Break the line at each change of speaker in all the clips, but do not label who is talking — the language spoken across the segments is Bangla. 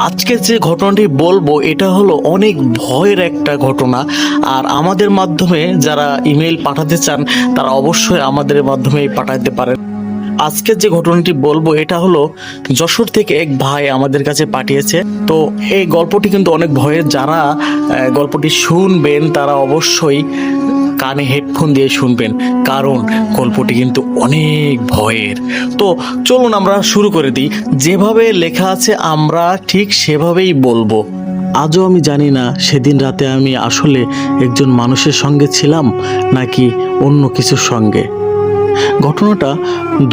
আজকে যে ঘটনাটি বলবো এটা হলো অনেক ভয়ের একটা ঘটনা। আর আমাদের মাধ্যমে যারা ইমেল পাঠাতে চান তারা অবশ্যই আমাদের মাধ্যমেই পাঠাতে পারেন। আজকে যে ঘটনাটি বলবো এটা হলো যশোর থেকে এক ভাই আমাদের কাছে পাঠিয়েছে। তো এই গল্পটি কিন্তু অনেক ভয়ের। যারা গল্পটি শুনবেন তারা অবশ্যই কানে হেডফোন দিয়ে শুনবেন, কারণ গল্পটি কিন্তু অনেক ভয়ের। তো চলুন আমরা শুরু করে দিই। যেভাবে লেখা আছে আমরা ঠিক সেভাবেই বলবো। আজও আমি জানি না সেদিন রাতে আমি আসলে একজন মানুষের সঙ্গে ছিলাম নাকি অন্য কিছুর সঙ্গে। ঘটনাটা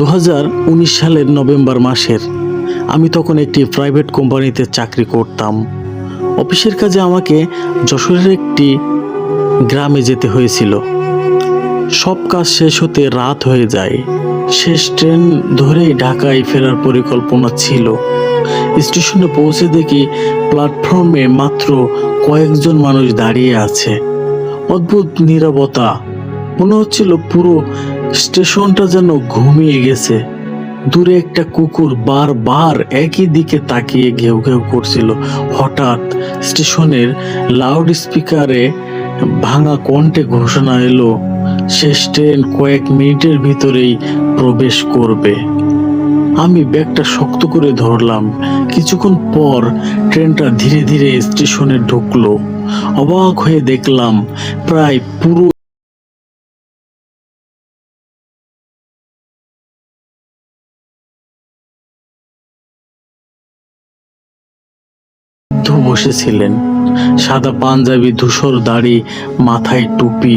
2019 সালের নভেম্বর মাসের। আমি তখন একটি প্রাইভেট কোম্পানিতে চাকরি করতাম। অফিসের কাজে আমাকে যশোরের একটি গ্রামে যেতে হয়েছিল। সব কাজ শেষ হতে রাত হয়ে যায়। শেষ ট্রেন ধরেই ঢাকায় ফেরার পরিকল্পনা ছিল। স্টেশনে পৌঁছে দেখি প্ল্যাটফর্মে মাত্র কয়েকজন মানুষ দাঁড়িয়ে আছে। অদ্ভুত নীরবতা, মনে হচ্ছিল পুরো স্টেশনটা যেন ঘুমিয়ে গেছে। দূরে একটা কুকুর বারবার একই দিকে তাকিয়ে ঘেউ ঘেউ করছিল। হঠাৎ স্টেশনের লাউড স্পিকারে ভাঙা কণ্ঠে ঘোষণা এলো, শেষ ট্রেন কয়েক মিনিটের ভিতরেই প্রবেশ করবে। আমি ব্যাগটা শক্ত করে ধরলাম। কিছুক্ষণ পর ট্রেনটা ধীরে ধীরে স্টেশনে ঢুকলো। অবাক হয়ে দেখলাম প্রায় পুরো বসেছিলেন। সাদা পাঞ্জাবি, ধূসর দাড়ি, মাথায় টুপি।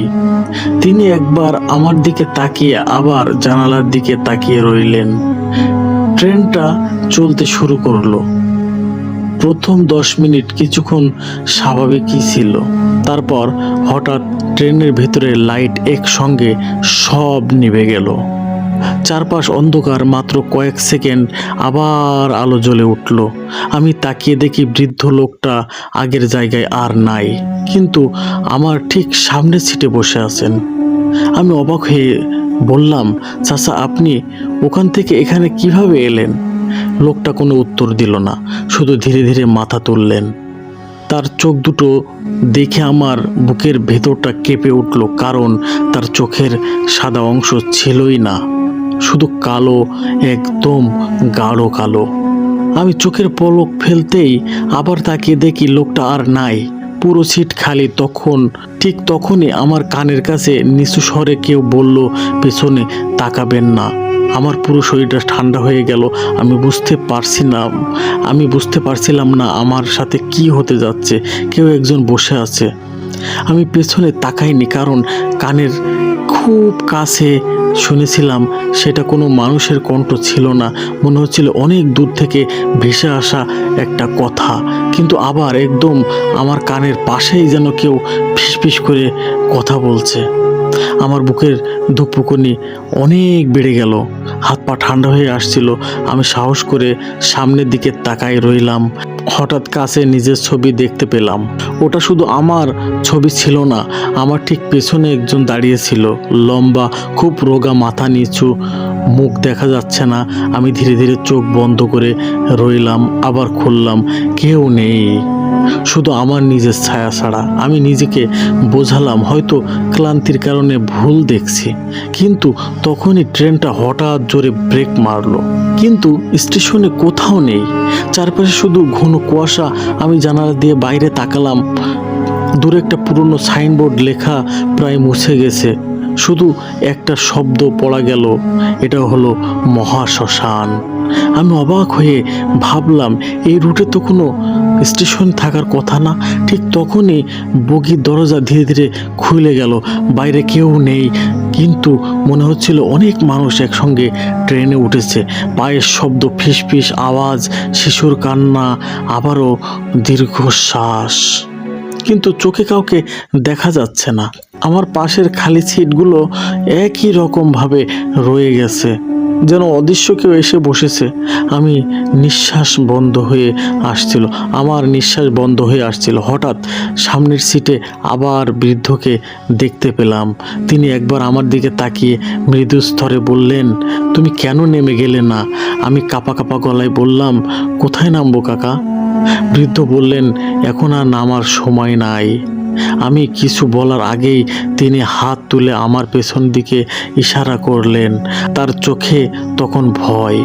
তিনি একবার আমার দিকে তাকিয়ে আবার জানালার দিকে তাকিয়ে রইলেন। ট্রেনটা চলতে শুরু করলো। প্রথম 10 মিনিট কিছুক্ষণ স্বাভাবিকই ছিল। তারপর হঠাৎ ট্রেনের ভেতরে লাইট একসঙ্গে সব নিভে গেল। চারপাশ অন্ধকার। মাত্র কয়েক সেকেন্ড আবার আলো জ্বলে উঠল। আমি তাকিয়ে দেখি বৃদ্ধ লোকটা আগের জায়গায় আর নাই, কিন্তু আমার ঠিক সামনের সিটে বসে আছেন। আমি অবাক হয়ে বললাম, চাচা আপনি ওখান থেকে এখানে কিভাবে এলেন? লোকটা কোনো উত্তর দিল না, শুধু ধীরে ধীরে মাথা তুললেন। তার চোখ দুটো দেখে আমার বুকের ভেতরটা কেঁপে উঠল, কারণ তার চোখের সাদা অংশ ছিলই না, শুধু কালো, একদম গাঢ় কালো। আমি চোখের পলক ফেলতেই আবার তাকিয়ে দেখি লোকটা আর নাই, পুরো সিট খালি। ঠিক তখনই আমার কানের কাছে নিচু স্বরে কেউ বলল, পেছনে তাকাবেন না। আমার পুরো শরীরটা ঠান্ডা হয়ে গেল। আমি বুঝতে পারছিলাম না আমার সাথে কি হতে যাচ্ছে। কেউ একজন বসে আছে। আমি পেছনে তাকাইনি, কারণ কানের খুব কাছে শুনেছিলাম সেটা কোনো মানুষের কণ্ঠ ছিল না। মনে হচ্ছিল অনেক দূর থেকে ভেসে আসা একটা কথা, কিন্তু আবার একদম আমার কানের পাশেই যেন কেউ ফিসফিস করে কথা বলছে। আমার বুকের ধুকপুকুনি অনেক বেড়ে গেল, হাত পা ঠান্ডা হয়ে আসছিল। আমি সাহস করে সামনের দিকে তাকাই রইলাম। হঠাৎ কাছে নিজের ছবি দেখতে পেলাম। ওটা শুধু আমার ছবি ছিল না, আমার ঠিক পেছনে একজন দাঁড়িয়ে ছিল। লম্বা, খুব রোগা, মাথা নিচু, মুখ দেখা যাচ্ছে না। আমি ধীরে ধীরে চোখ বন্ধ করে রইলাম, আবার খুললাম। কেউ নেই, শুধু আমার নিজের ছায়া ছাড়া। আমি নিজেকে বোঝালাম হয়তো ক্লান্তির কারণে ভুল দেখছি, কিন্তু তখনই ট্রেনটা হঠাৎ জোরে ব্রেক মারলো। কিন্তু স্টেশনে কোথাও নেই, চারপাশে শুধু ঘন কুয়াশা। আমি জানালা দিয়ে বাইরে তাকালাম। দূরে একটা পুরনো সাইনবোর্ড, লেখা প্রায় মুছে গেছে, শুধু একটা শব্দ পড়া গেল, এটা হলো মহাশ্মশান। আমি অবাক হয়ে ভাবলাম এই রুটে তো কোনো স্টেশন থাকার কথা না। ঠিক তখনই বগির দরজা ধীরে ধীরে খুলে গেল। বাইরে কেউ নেই, কিন্তু মনে হচ্ছিল অনেক মানুষ একসঙ্গে ট্রেনে উঠেছে। পায়ের শব্দ, ফিসফিস আওয়াজ, শিশুর কান্না, আবারও দীর্ঘশ্বাস, কিন্তু চোখে কাউকে দেখা যাচ্ছে না। আমার পাশের খালি সিটগুলো একই রকমভাবে রয়ে গেছে, যেন অদৃশ্য কেউ এসে বসেছে। আমার নিঃশ্বাস বন্ধ হয়ে আসছিল। হঠাৎ সামনের সিটে আবার বৃদ্ধকে দেখতে পেলাম। তিনি একবার আমার দিকে তাকিয়ে মৃদু স্তরে বললেন, তুমি কেন নেমে গেলে না? আমি কাঁপা কাঁপা গলায় বললাম, কোথায় নামবো কাকা? বৃদ্ধ বললেন, এখন আর নামার সময় নাই। আমি কিছু বলার আগেই তিনি হাত তুলে আমার পেছন দিকে ইশারা করলেন। তার চোখে তখন ভয়।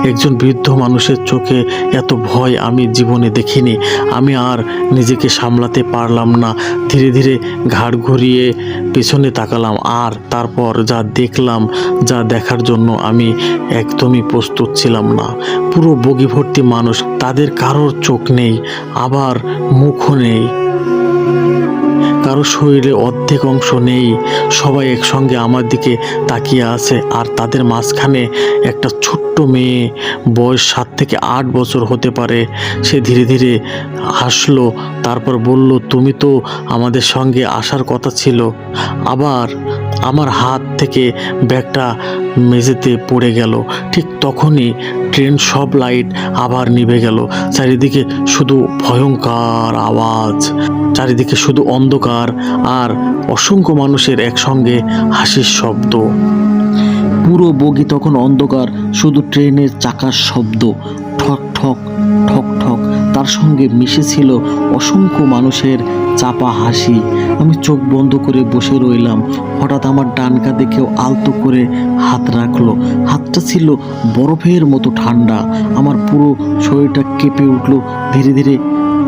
একজন বৃদ্ধ মানুষের চোখে এত ভয় আমি জীবনে দেখিনি। আমি আর নিজেকে সামলাতে পারলাম না। ধীরে ধীরে ঘাড় ঘুরিয়ে পেছনে তাকালাম, আর তারপর যা দেখলাম, যা দেখার জন্য আমি একদমই প্রস্তুত ছিলাম না। পুরো বগি ভর্তি মানুষ, তাদের কারোর চোখ নেই, আবার মুখও নেই, কারো শরীরে অর্ধেক অংশ নেই। সবাই একসঙ্গে আমার দিকে তাকিয়ে আছে, আর তাদের মাঝখানে একটা ছোট্ট মেয়ে, বয়স 7 থেকে 8 বছর হতে পারে। সে ধীরে ধীরে হাসলো, তারপর বলল, তুমি তো আমাদের সঙ্গে আসার কথা ছিল। আবার আমার হাত থেকে ব্যাগটা মেঝেতে পড়ে গেল। ঠিক তখনই ট্রেন সব লাইট আবার নিভে গেল। চারিদিকে শুধু ভয়ঙ্কর আওয়াজ, চারিদিকে শুধু অন্ধকার আর অসংখ্য মানুষের একসঙ্গে হাসির শব্দ। পুরো বগি তখন অন্ধকার, শুধু ট্রেনের চাকার শব্দ, ঠক ঠক ঠক ঠক। তার সঙ্গে মিশেছিল অসংখ্য মানুষের চাপা হাসি। আমি চোখ বন্ধ করে বসে রইলাম। হঠাৎ আমার ডান কাঁধে কেউ আলতো করে হাত রাখলো। হাতটা ছিল বরফের মতো ঠান্ডা। আমার পুরো শরীরটা কেঁপে উঠলো। ধীরে ধীরে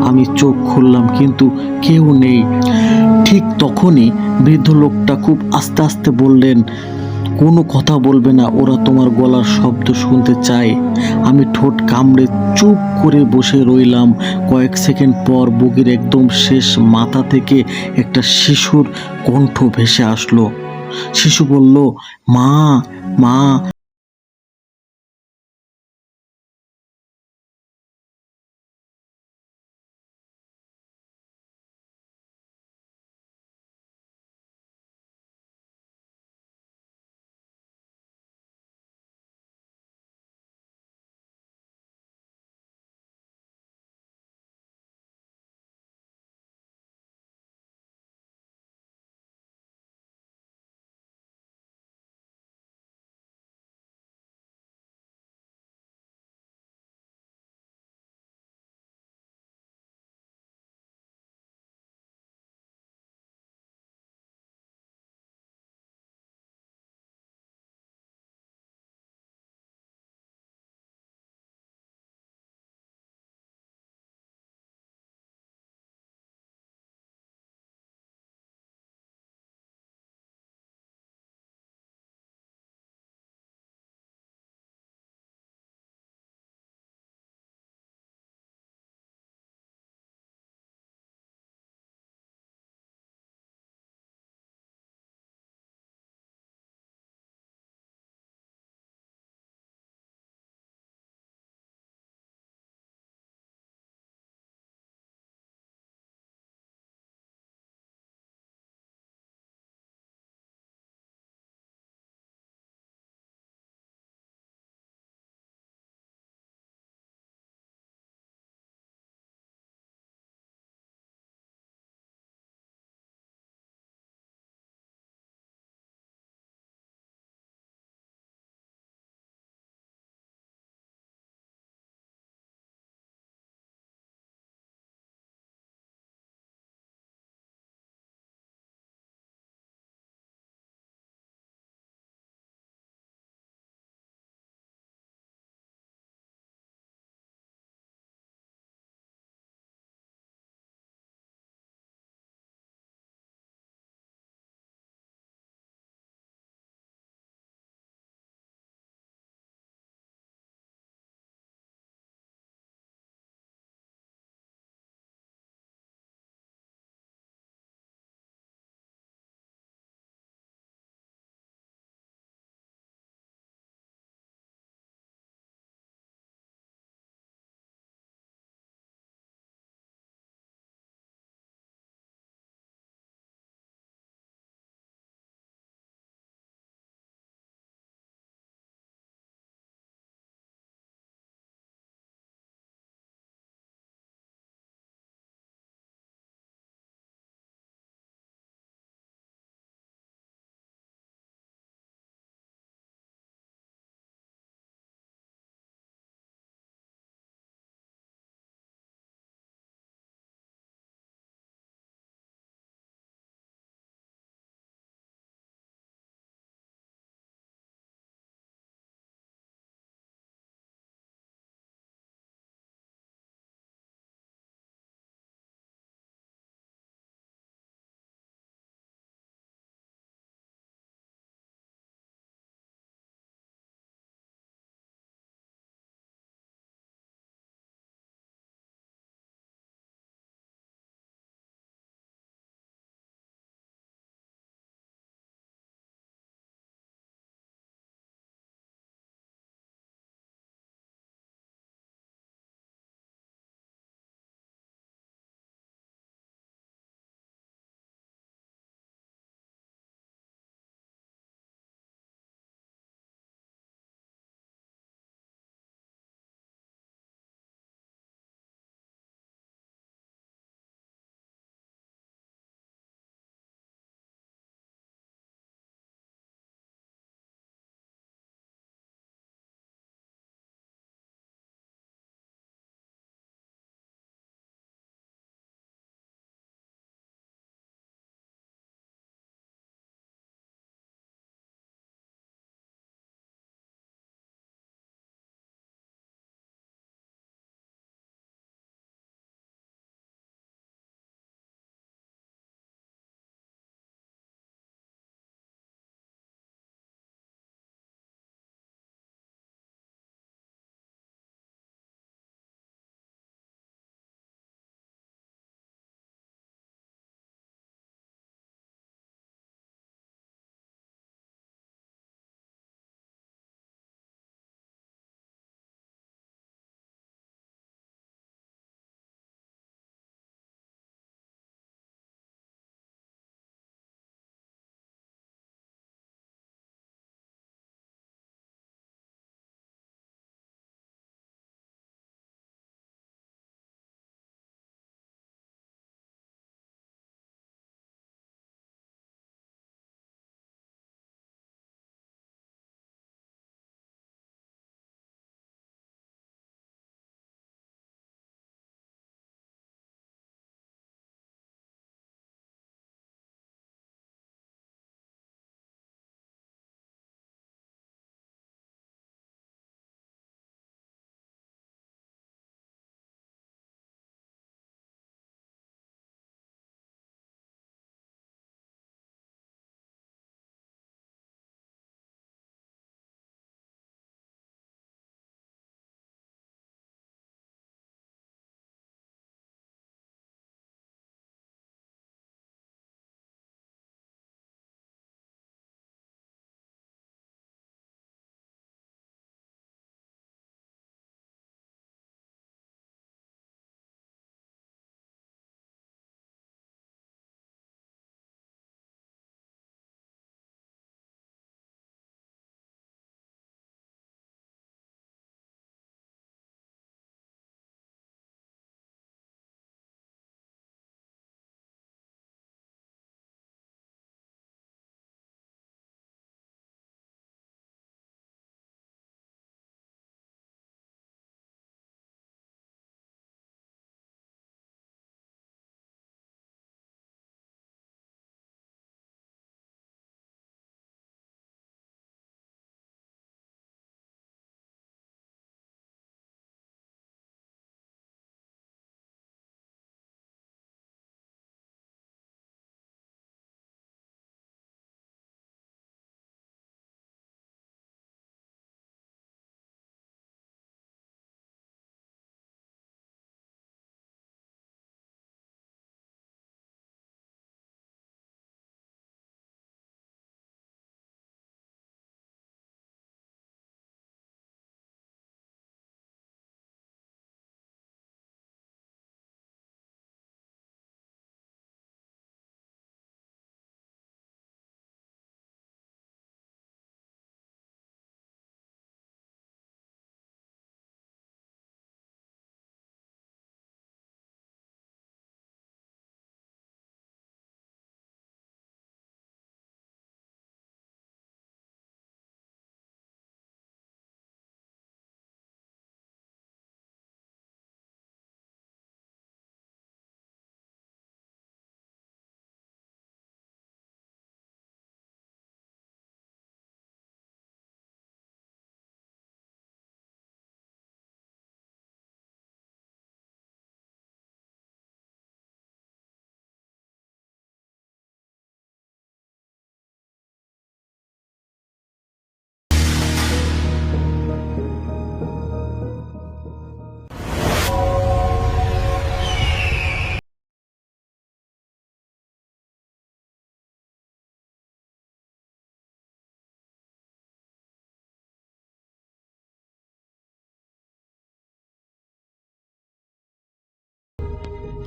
আমি চোখ খুললাম, কিন্তু কেউ নেই। ঠিক তখনই বৃদ্ধ লোকটা খুব আস্তে আস্তে বললেন, কোনো কথা বলবে না, ওরা তোমার গলার শব্দ শুনতে চায়। আমি ঠোঁট কামড়ে চুপ করে বসে রইলাম। কয়েক সেকেন্ড পর বগির একদম শেষ মাথা থেকে একটা শিশুর কণ্ঠ ভেসে আসলো। শিশু বলল, মা, মা।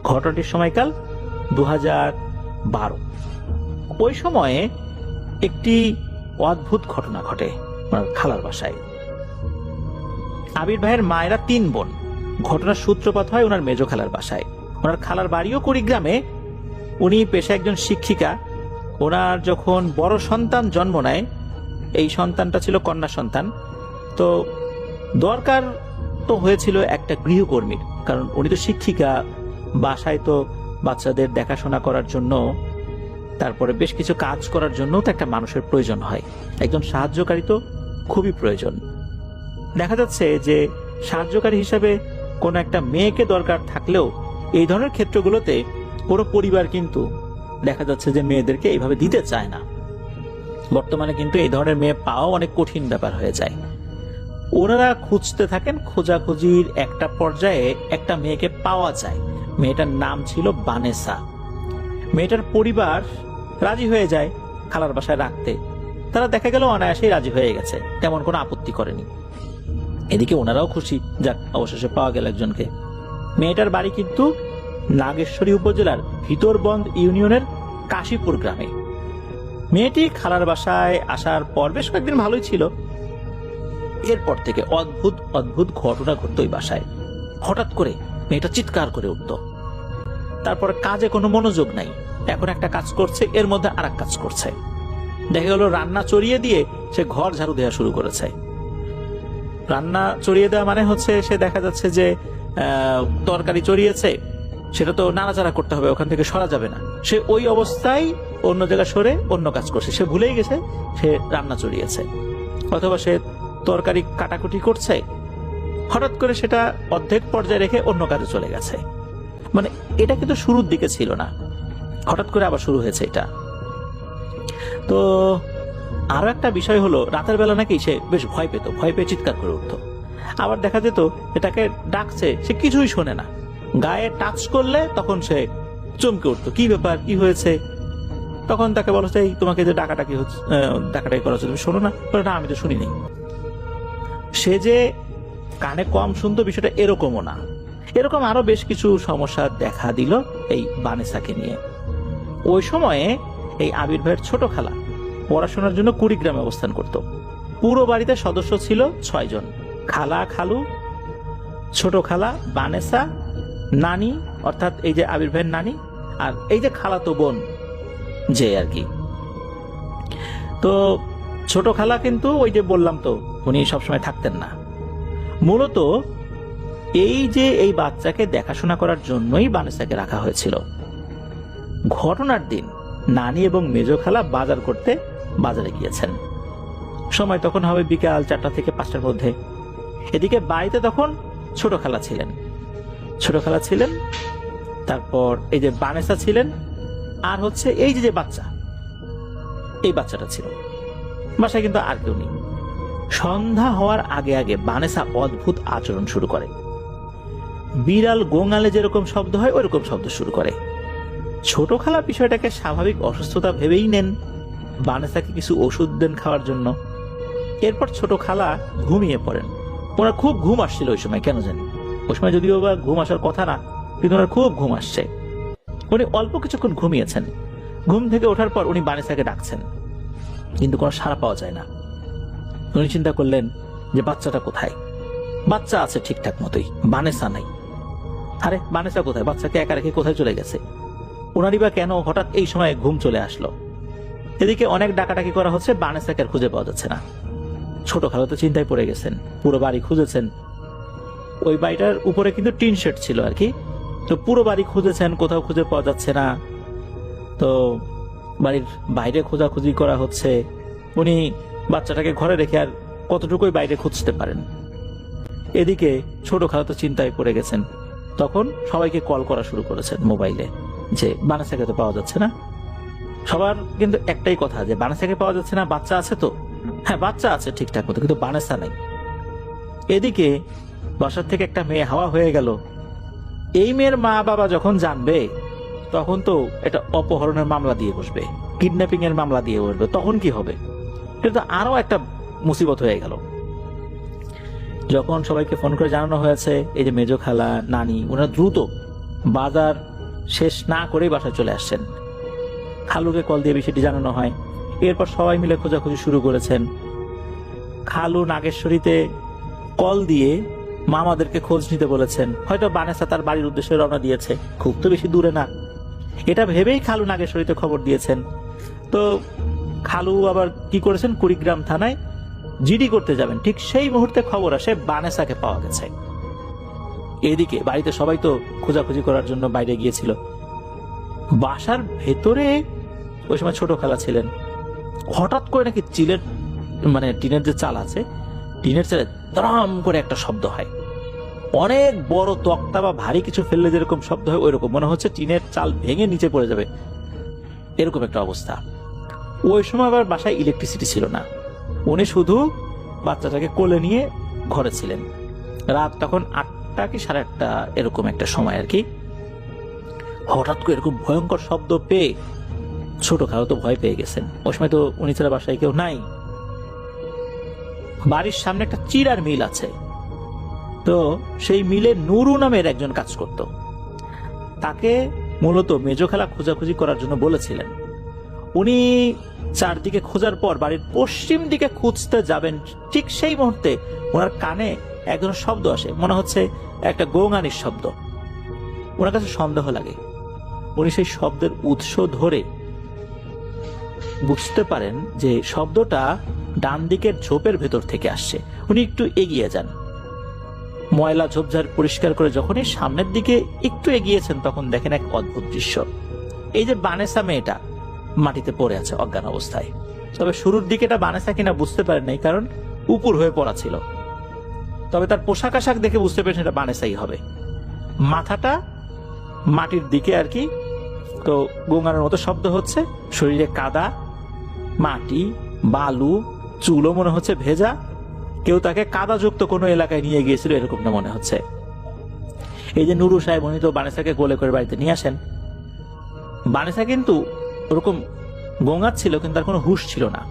ঘটনাটির সময়কাল 2012। ওই সময়ে একটি অদ্ভুত ঘটনা ঘটে ওনার খালার বাসায়। আবির ভাইয়ের মায়েরা 3 বোন। ঘটনার সূত্রপাত হয় ওনার মেজো খালার বাসায়। ওনার খালার বাড়িও কুড়িগ্রামে। উনি পেশায় একজন শিক্ষিকা। ওনার যখন বড় সন্তান জন্ম নেয়, এই সন্তানটা ছিল কন্যা সন্তান, তো দরকার তো হয়েছিল একটা গৃহকর্মীর, কারণ উনি তো শিক্ষিকা, বাসায় তো বাচ্চাদের দেখাশোনা করার জন্য, তারপরে বেশ কিছু কাজ করার জন্য তো একটা মানুষের প্রয়োজন হয়, একজন সাহায্যকারী তো খুবই প্রয়োজন। দেখা যাচ্ছে যে সাহায্যকারী হিসাবে কোনো একটা মেয়েকে দরকার থাকলেও এই ধরনের ক্ষেত্রগুলোতে পুরো পরিবার কিন্তু দেখা যাচ্ছে যে মেয়েদেরকে এইভাবে দিতে চায় না। বর্তমানে কিন্তু এই ধরনের মেয়ে পাওয়া অনেক কঠিন ব্যাপার হয়ে যায়। ওনারা খুঁজতে থাকেন, খোঁজাখুঁজির একটা পর্যায়ে একটা মেয়েকে পাওয়া যায়। মেয়েটার নাম ছিল বানেসা। মেয়েটার পরিবার রাজি হয়ে যায় খালার বাসায় রাখতে। তারা দেখা গেল অনায়াসেই রাজি হয়ে গেছে, তেমন কোনো আপত্তি করেনি। এদিকে ওনারাও খুশি, যাক অবশেষে পাওয়া গেল একজনকে। মেয়েটার বাড়ি কিন্তু নাগেশ্বরী উপজেলার ভিতরবন্দ ইউনিয়নের কাশীপুর গ্রামে। মেয়েটি খালার বাসায় আসার পর বেশ কয়েকদিন ভালোই ছিল। এরপর থেকে অদ্ভুত অদ্ভুত ঘটনা ঘটত ওই বাসায়। হঠাৎ করে মেয়েটা চিৎকার করে উঠত, তারপরে কাজে কোনো মনোযোগ নাই, এখন একটা কাজ করছে, এর মধ্যে আর এক কাজ করছে। দেখা গেল রান্না চড়িয়ে দিয়ে সে ঘর ঝাড়ু দেওয়া শুরু করেছে। রান্না চড়িয়ে দেওয়া মানে হচ্ছে সে দেখা যাচ্ছে যে তরকারি চড়িয়েছে, সেটা তো নাড়াচাড়া করতে হবে, ওখান থেকে সরা যাবে না। সে ওই অবস্থায় অন্য জায়গায় সরে অন্য কাজ করছে, সে ভুলেই গেছে সে রান্না চড়িয়েছে। অথবা সে তরকারি কাটাকুটি করছে, হঠাৎ করে সেটা অর্ধেক পর্যায়ে রেখে অন্য কাজে চলে গেছে। মানে এটা কিন্তু শুরুর দিকে ছিল না, হঠাৎ করে আবার শুরু হয়েছে এটা। তো আরো একটা বিষয় হলো, রাতের বেলা নাকি সে বেশ ভয় পেত, ভয় পেয়ে চিৎকার করে উঠতো। আবার দেখা যেত এটাকে ডাকছে, সে কিছুই শোনে না, গায়ে টাচ করলে তখন সে চমকে উঠতো, কি ব্যাপার, কি হয়েছে। তখন তাকে বলা যায়, তোমাকে যে ডাকাটাকি হচ্ছে, ডাকাটাকি করা হচ্ছে, তুমি শোনো না? না, আমি তো শুনিনি। সে যে কানে কম শুনতো বিষয়টা এরকমও না। এরকম আরো বেশ কিছু সমস্যা দেখা দিল এই বানেসাকে নিয়ে। ওই সময়ে এই আবির ভাইয়ের ছোট খালা পড়াশোনার জন্য কুড়িগ্রামে অবস্থান করত। পুরো বাড়িতে সদস্য ছিল 6 জন, খালা, খালু, ছোট খালা, বানেসা, নানি অর্থাৎ এই যে আবির ভাইয়ের নানি, আর এই যে খালাতো বোন যে আর কি। তো ছোট খালা কিন্তু ওই যে বললাম তো, উনি সবসময় থাকতেন না। মূলত এই যে এই বাচ্চাকে দেখাশোনা করার জন্যই বানেসাকে রাখা হয়েছিল। ঘটনার দিন নানি এবং মেজো খালা বাজার করতে বাজারে গিয়েছেন। সময় তখন হবে বিকাল 4টা থেকে 5টার মধ্যে। এদিকে বাড়িতে তখন ছোট খালা ছিলেন, তারপর এই যে বানেসা ছিলেন, আর হচ্ছে এই যে বাচ্চা, এই বাচ্চাটা ছিল। বাসায় কিন্তু আর কেউ নেই। সন্ধ্যা হওয়ার আগে আগে বানেসা অদ্ভুত আচরণ শুরু করে। বিড়াল গোঙালে যেরকম শব্দ হয় ওইরকম শব্দ শুরু করে। ছোট খালা বিষয়টাকে স্বাভাবিক অসুস্থতা ভেবেই নেন, বানেসাকে কিছু ওষুধ দেন খাওয়ার জন্য। এরপর ছোট খালা ঘুমিয়ে পড়েন। ওনার খুব ঘুম আসছিল ওই সময়, কেন জানি ওই সময় যদিও বা ঘুম আসার কথা না, কিন্তু ওনার খুব ঘুম আসছে। উনি অল্প কিছুক্ষণ ঘুমিয়েছেন। ঘুম থেকে ওঠার পর উনি বানেসাকে ডাকছেন, কিন্তু কোনো সাড়া পাওয়া যায় না। উনি চিন্তা করলেন যে বাচ্চাটা কোথায়। বাচ্চা আছে ঠিকঠাক মতোই, বানেসা নাই। আরে বানেসা কোথায়? বাচ্চাকে একা রেখে কোথায় চলে গেছে? ওনারই বা কেন হঠাৎ এই সময় ঘুম চলে আসলো? এদিকে অনেক ডাকাডাকি করা হচ্ছে, বানেসাকে আর খুঁজে পাওয়া যাচ্ছে না। ছোট খালা তো চিন্তায় পড়ে গেছেন, পুরো বাড়ি খুঁজেছেন। ওই বাড়িটার উপরে কিন্তু টিন শেড ছিল আর কি। তো পুরো বাড়ি খুঁজেছেন, কোথাও খুঁজে পাওয়া যাচ্ছে না। তো বাড়ির বাইরে খোঁজাখুঁজি করা হচ্ছে। উনি বাচ্চাটাকে ঘরে রেখে আর কতটুকুই বাইরে খুঁজতে পারেন। এদিকে ছোট খালা তো চিন্তায় পড়ে গেছেন। তখন সবাইকে কল করা শুরু করেছেন মোবাইলে, যে বানেসাকে তো পাওয়া যাচ্ছে না। সবার কিন্তু একটাই কথা, যে বানেসাকে পাওয়া যাচ্ছে না, বাচ্চা আছে তো? হ্যাঁ, বাচ্চা আছে ঠিকঠাক মতো, কিন্তু বানেসা নাই। এদিকে বাসার থেকে একটা মেয়ে হাওয়া হয়ে গেল। এই মেয়ের মা বাবা যখন জানবে, তখন তো এটা অপহরণের মামলা দিয়ে বসবে, কিডন্যাপিং এর মামলা দিয়ে বসবে। তখন কি হবে? এটা তো আরো একটা মুসিবত হয়ে গেল। যখন সবাইকে ফোন করে জানানো হয়েছে, এই যে মেজো খালা, নানি, ওনারা দ্রুত বাজার শেষ না করেই বাসায় চলে আসছেন। খালুকে কল দিয়ে বিষয়টি জানানো হয়। এরপর সবাই মিলে খোঁজাখুঁজি শুরু করেছেন। খালু নাগেশ্বরীতে কল দিয়ে মামাদেরকে খোঁজ নিতে বলেছেন, হয়তো বানেসা তার বাড়ির উদ্দেশ্যে রওনা দিয়েছে, খুব তো বেশি দূরে না। এটা ভেবেই খালু নাগেশ্বরীতে খবর দিয়েছেন। তো খালু আবার কি করেছেন, কুড়িগ্রাম থানায় জিডি করতে যাবেন, ঠিক সেই মুহূর্তে খবর আসে বানেসাকে পাওয়া গেছে। এদিকে বাড়িতে সবাই তো খোঁজাখুঁজি করার জন্য বাইরে গিয়েছিল। বাসার ভেতরে ওই সময় ছোট খালা ছিলেন। হঠাৎ করে নাকি টিনের যে চাল আছে, টিনের চালে দরাম করে একটা শব্দ হয়। অনেক বড় তক্তা বা ভারী কিছু ফেললে যেরকম শব্দ হয় ওইরকম, মনে হচ্ছে টিনের চাল ভেঙে নিচে পড়ে যাবে, এরকম একটা অবস্থা। ওই সময় আবার বাসায় ইলেকট্রিসিটি ছিল না। উনি শুধু বাচ্চাটাকে কোলে নিয়ে ঘরে ছিলেন। রাত তখন 8টা কি 8:30 এরকম একটা সময় আর কি। হঠাৎ করে এরকম ভয়ঙ্কর শব্দ পেয়ে ছোট খালা তো ভয় পেয়ে গেছেন। ওই সময় তো উনি ছাড়া বাসায় কেউ নাই। বাড়ির সামনে একটা চিড়ার মিল আছে, তো সেই মিলে নুরু নামের একজন কাজ করত। তাকে মূলত মেজো খালা খোঁজাখুঁজি করার জন্য বলেছিলেন। উনি চারদিকে খোঁজার পর বাড়ির পশ্চিম দিকে খুঁজতে যাবেন, ঠিক সেই মুহূর্তে ওনার কানে এক ধরনের শব্দ আসে, মনে হচ্ছে একটা গোঙানির শব্দ। ওনার কাছে সন্দেহ লাগে। উনি সেই শব্দের উৎস ধরে বুঝতে পারেন যে শব্দটা ডান দিকের ঝোপের ভেতর থেকে আসছে। উনি একটু এগিয়ে যান, ময়লা ঝোপঝাড় পরিষ্কার করে যখনই সামনের দিকে একটু এগিয়েছেন তখন দেখেন এক অদ্ভুত দৃশ্য। এই যে বানেসা মেয়েটা মাটিতে পড়ে আছে অজ্ঞান অবস্থায়। তবে শুরুর দিকে এটা বানেসা কিনা বুঝতে পারেন নাই, কারণ উপর হয়ে পড়া ছিল। তবে তার পোশাক আশাক দেখে বুঝতে পেরেছেন এটা বানেসাই হবে। মাথাটা মাটির দিকে আর কি, তো গঙ্গানোর মতো শব্দ হচ্ছে। শরীরে কাদা, মাটি, বালু, চুলও মনে হচ্ছে ভেজা। কেউ তাকে কাদাযুক্ত কোনো এলাকায় নিয়ে গিয়েছিল এরকমটা মনে হচ্ছে। এই যে নুরু সাহেব, উনি তো বানেসাকে কোলে করে বাড়িতে নিয়ে আসেন। বানেসা কিন্তু ওরকম গোঙাচ্ছিল, কিন্তু তার কোনো হুঁশ ছিল না।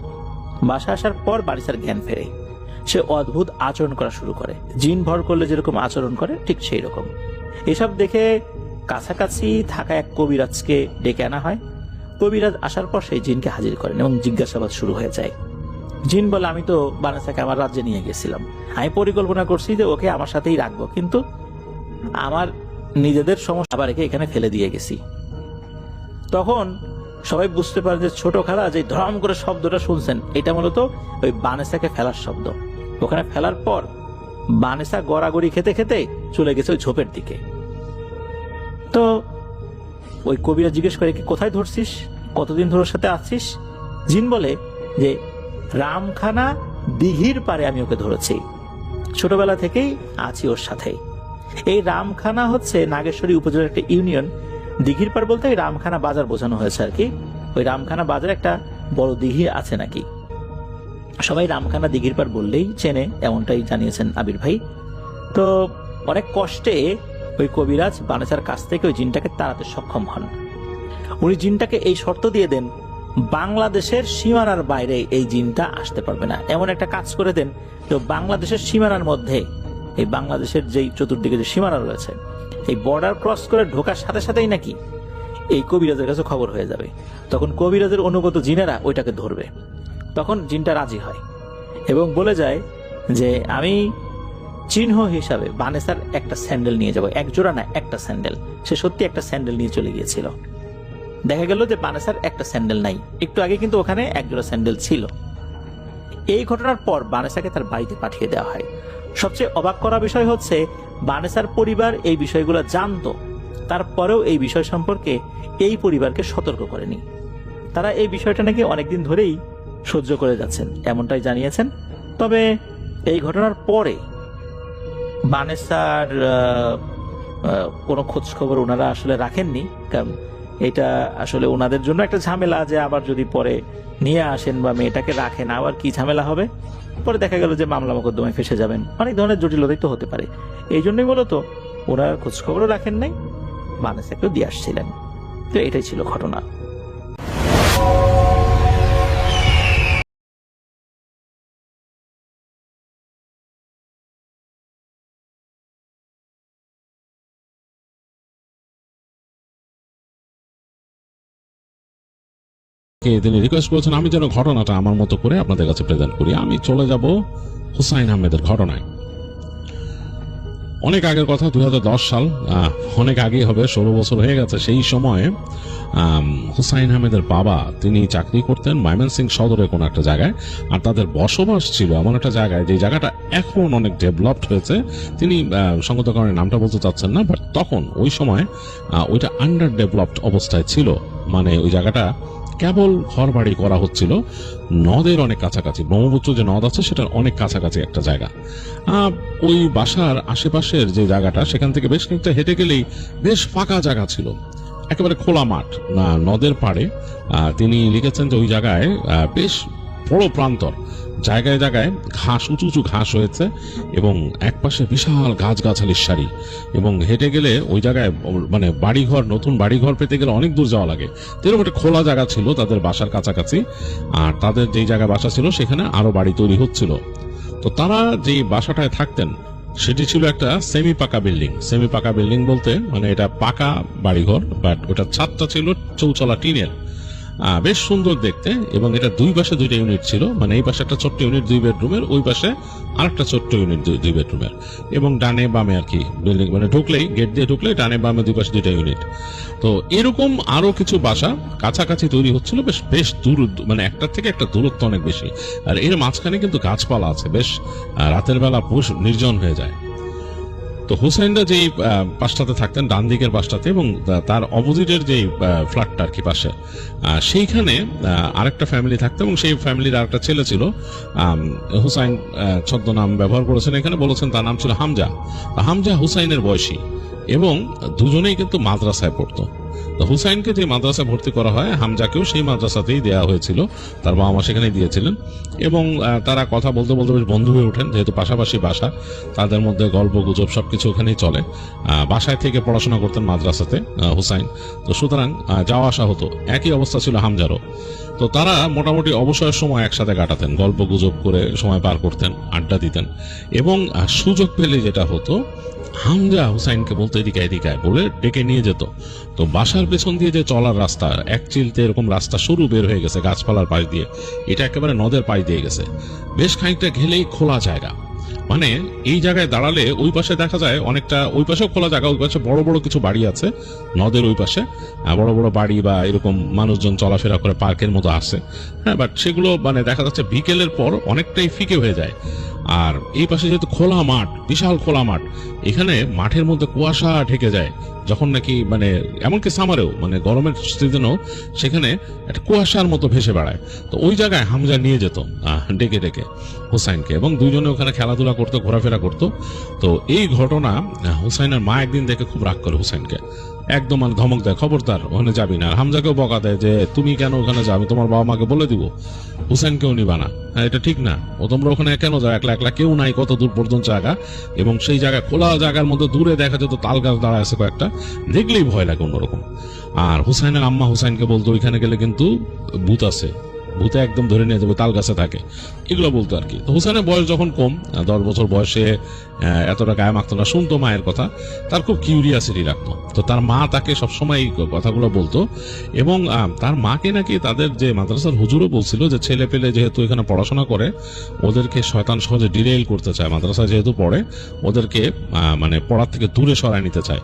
বাসা আসার পর বারিসার জ্ঞান ফেরে। সে অদ্ভুত আচরণ করা শুরু করে, জিন ভর করলে যেরকম আচরণ করে ঠিক সেই রকম। এসব দেখে কাছাকাছি থাকা এক কবিরাজকে ডেকে আনা হয়। কবিরাজ আসার পর সেই জিনকে হাজির করেন এবং জিজ্ঞাসাবাদ শুরু হয়ে যায়। জিন বলে, আমি তো বানেসাকে আমার রাজ্যে নিয়ে গেছিলাম, আমি পরিকল্পনা করছি যে ওকে আমার সাথেই রাখবো, কিন্তু আমার নিজেদের সমস্যা আবার একে এখানে ফেলে দিয়ে গেছি। তখন সবাই বুঝতে পারে যে ছোট খালা যে ধরাম করে শব্দটা শুনছেন, এটা মূলত ওই বানেসাকে ফেলার শব্দ। ওখানে ফেলার পর বানেসা গড়াগড়ি খেতে খেতে চলে গেছে ওই ঝোপের দিকে। তো ওই কবিরা জিজ্ঞেস করে, কি কোথায় ধরছিস, কতদিন ধরে ওর সাথে আছিস? জিন বলে যে রামখানা দিঘির পারে আমি ওকে ধরেছি, ছোটবেলা থেকেই আছি ওর সাথে। এই রামখানা হচ্ছে নাগেশ্বরী উপজেলার একটা ইউনিয়ন। দিঘির পার বলতে রামখানা বাজার বোঝানো হয়েছে আর কি। ওই রামখানা বাজারে একটা বড় দিঘি আছে নাকি। সবাই রামখানা দিঘির পার বললেই চেনে, এমনটাই জানিয়েছেন আবির ভাই। তো অনেক কষ্টে ওই কবিরাজ বানেসার কাছ থেকে ওই জিনটাকে তাড়াতে সক্ষম হন। উনি জিনটাকে এই শর্ত দিয়ে দেন, বাংলাদেশের সীমানার বাইরে এই জিনটা আসতে পারবে না। এমন একটা কাজ করে দেন তো বাংলাদেশের সীমানার মধ্যে, এই বাংলাদেশের যেই চতুর্দিকে যে সীমানা রয়েছে, এই বর্ডার ক্রস করে ঢোকার সাথে সাথেই নাকি এই কবিরাজের কাছে খবর হয়ে যাবে। তখন কবিরাজের অনুগত জিনেরা ওইটাকে ধরবে। তখন জিনটা রাজি হয় এবং বলে যায় যে আমি চিহ্ন হিসাবে বানেসার একটা স্যান্ডেল নিয়ে যাব। এক জোড়া না, একটা স্যান্ডেল। সে সত্যি একটা স্যান্ডেল নিয়ে চলে গিয়েছিল। দেখা গেল যে বানেসার একটা স্যান্ডেল নাই, একটু আগে কিন্তু ওখানে এক জোড়া স্যান্ডেল ছিল। এই ঘটনার পর বানেসাকে তার বাড়িতে পাঠিয়ে দেওয়া হয়। সবচেয়ে অবাক করা বিষয় হচ্ছে, বানেসার পরিবার এই বিষয়গুলো জানতো, তারপরেও এই বিষয় সম্পর্কে এই পরিবারকে সতর্ক করেনি। তারা এই বিষয়টা নাকি অনেকদিন ধরেই সহ্য করে যাচ্ছেন, এমনটাই জানিয়েছেন। তবে এই ঘটনার পরে বানেসার কোনো খোঁজ খবর ওনারা আসলে রাখেননি, কারণ এটা আসলে ওনাদের জন্য একটা ঝামেলা, যে আবার যদি পরে নিয়ে আসেন বা মেয়েটাকে রাখেন আবার কি ঝামেলা হবে, পরে দেখা গেল যে মামলা মোকদ্দমায় ফেসে যাবেন, অনেক ধরনের জটিলতাই তো হতে পারে। এই জন্যই মূলত ওনারা খোঁজ খবরও রাখেন নাই, বানেসাকেও দিয়ে আসছিলেন। তো এটাই ছিল ঘটনা।
কে তিনি রিকোয়েস্ট করেছেন আমি যেন ঘটনাটা আমার মতো করে আপনাদের কাছে প্রেজেন্ট করি। আমি চলে যাব হুসাইন আহমেদের ঘটনায়। অনেক আগের কথা, 2010 সাল, অনেক আগেই হবে, 16 বছর হয়ে গেছে। সেই সময়ে হুসাইন আহমেদের বাবা তিনি চাকরি করতেন ময়মনসিংহ সদরের কোনো একটা জায়গায়, আর তাদের বসবাস ছিল এমন একটা জায়গায় যে জায়গাটা এখন অনেক ডেভেলপড হয়েছে। তিনি সঙ্গত কারণে নামটা বলতে চাচ্ছেন না, বাট তখন ওই সময় ওইটা আন্ডার ডেভেলপড অবস্থায় ছিল। মানে ওই জায়গাটা কেবল ঘর বাড়ি করা হচ্ছিল, নদের অনেক কাছাকাছি, ব্রহ্মপুত্র যে নদ আছে সেটার অনেক কাছাকাছি একটা জায়গা। ওই বাসার আশেপাশের যে জায়গাটা, সেখান থেকে বেশ খানিকটা হেঁটে গেলেই বেশ ফাঁকা জায়গা ছিল, একেবারে খোলা মাঠ, নদের পাড়ে। তিনি লিখেছেন যে ওই জায়গায় বেশ বড় প্রান্তর, জায়গায় জায়গায় ঘাস, উঁচু উঁচু ঘাস হয়েছে এবং একপাশে বিশাল গাছগাছালির সারি, এবং হেঁটে গেলে ওই জায়গায় মানে বাড়িঘর, নতুন বাড়িঘর পেতে গেলে অনেক দূর যাওয়া লাগে। এরকম একটা খোলা জায়গা ছিল তাদের বাসার কাছাকাছি, আর তাদের যেই জায়গায় বাসা ছিল সেখানে আরো বাড়ি তৈরি হচ্ছিল। তো তারা যে বাসাটায় থাকতেন সেটি ছিল একটা সেমি পাকা বিল্ডিং। সেমি পাকা বিল্ডিং বলতে মানে এটা পাকা বাড়িঘর, বাট ওটা ছাদটা ছিল চৌচলা টিনের, বেশ সুন্দর দেখতে। এবং এটা দুই পাশে দুইটা ইউনিট ছিল, মানে এই পাশে একটা ছোট্ট ইউনিট 2 বেডরুমের, ওই পাশে আরেকটা ছোট্ট ইউনিট 2 বেডরুমের, এবং ডানে বামে আর কি বিল্ডিং, মানে ঢুকলেই গেট দিয়ে ঢুকলেই ডানে বামে দুই পাশে 2টা ইউনিট। তো এরকম আরো কিছু বাসা কাছাকাছি তৈরি হচ্ছিল, বেশ বেশ দূর, মানে একটার থেকে একটা দূরত্ব অনেক বেশি। আর এর মাঝখানে কিন্তু গাছপালা আছে, বেশ রাতের বেলা নির্জন হয়ে যায়। তো হুসাইনরা যেই পাশটাতে থাকতেন, ডান দিকের পাশটাতে, এবং তার অপোজিটের যেই ফ্ল্যাটটা আর কি পাশে, সেইখানে আরেকটা ফ্যামিলি থাকতো, এবং সেই ফ্যামিলির আরেকটা ছেলে ছিল। হুসাইন ছদ্মনাম ব্যবহার করেছেন এখানে, বলেছেন তার নাম ছিল হামজা। হামজা হুসাইনের বয়সী, এবং দুজনেই কিন্তু মাদ্রাসায় পড়তো। তো হুসাইনকে যে মাদ্রাসায় ভর্তি করা হয়, হামজাকেও সেই মাদ্রাসাতেই দেওয়া হয়েছিল, তার বাবা মা সেখানেই দিয়েছিলেন। এবং তারা কথা বলতে বলতে বেশ বন্ধু হয়ে ওঠেন, যেহেতু পাশাপাশি বাসা, তাদের মধ্যে গল্প গুজব সবকিছু ওখানেই চলে। বাসায় থেকে পড়াশোনা করতেন মাদ্রাসাতে হুসাইন, তো সুতরাং যাওয়া আসা হতো। একই অবস্থা ছিল হামজারও। তো তারা মোটামুটি অবসরের সময় একসাথে কাটাতেন, গল্প গুজব করে সময় পার করতেন, আড্ডা দিতেন। এবং সুযোগ পেলে যেটা হতো, হামজা হুসাইনকে বলতে এদিকে এদিকে বলে ডেকে নিয়ে যেত। তো বাসার পেছন দিয়ে যে চলার রাস্তা, এক চিলতে এরকম রাস্তা সরু বের হয়ে গেছে গাছপালার পাশ দিয়ে, এটা একেবারে নদের পাশ দিয়ে গেছে। বেশ খানিকটা গেলেই খোলা জায়গা, মানে এই জায়গায় দাঁড়ালে ওই পাশে দেখা যায় অনেকটা, ওই পাশেও খোলা জায়গা, ওই পাশে বড় বড় কিছু বাড়ি আছে নদের ওই পাশে, বড় বড় বাড়ি বা এরকম মানুষজন চলাফেরা করে পার্কের মতো আছে। হ্যাঁ, বাট সেগুলো মানে দেখা যাচ্ছে বিকেলের পর অনেকটাই ফিকে হয়ে যায়। আর এই পাশে যেহেতু খোলা মাঠ, বিশাল খোলা মাঠ, এখানে মাঠের মধ্যে কুয়াশা ঢেকে যায় যখন নাকি, মানে এমনকি সামারেও, মানে গরমের সিজনেও সেখানে একটা কুয়াশার মতো ভেসে বেড়ায়। তো ওই জায়গায় হামজা নিয়ে যেত ডেকে ডেকে হুসাইনকে, এবং দুইজনে ওখানে খেলাধুলা করতো, ঘোরাফেরা করতো। তো এই ঘটনা হুসাইনের মা একদিন দেখে খুব রাগ করে হুসাইনকে, একদম মানে ধমক দেয়, খবরদার ওখানে যাবি না। আর হামজাকেও বকা দেয় যে তুমি কেন ওখানে যাবে, তোমার বাবা মাকে বলে দিব, হুসাইনকেও নিবা না, হ্যাঁ এটা ঠিক না, ও তোমরা ওখানে কেন যাও, একলা একলা, কেউ নাই, কত দূর পর্যন্ত জায়গা, এবং সেই জায়গায় খোলা জায়গার মধ্যে দূরে দেখা যেত তাল গাছ দাঁড়ায় আছে কয়েকটা, দেখলেই ভয় লাগে অন্যরকম। আর হুসাইনের আম্মা হুসাইনকে বলতো ওইখানে গেলে কিন্তু ভূত আছে, ভূতে একদম ধরে নিয়ে যাবে, তাল গাছে থাকে, এগুলো বলতো আর কি। তো হুসাইনের বয়স যখন কম, 10 বছর বয়সে এতটা গায়ে মাখতো না, শুনতো মায়ের কথা, তার খুব কিউরিয়াসিটি রাখতো। তো তার মা তাকে সবসময় এই কথাগুলো বলতো, এবং তার মাকে নাকি তাদের যে মাদ্রাসার হুজুরও বলছিল যে ছেলে পেলে যেহেতু এখানে পড়াশোনা করে, ওদেরকে শয়তান সহজে ডিরেইল করতে চায়, মাদ্রাসা যেহেতু পড়ে ওদেরকে মানে পড়ার থেকে দূরে সরায় নিতে চায়।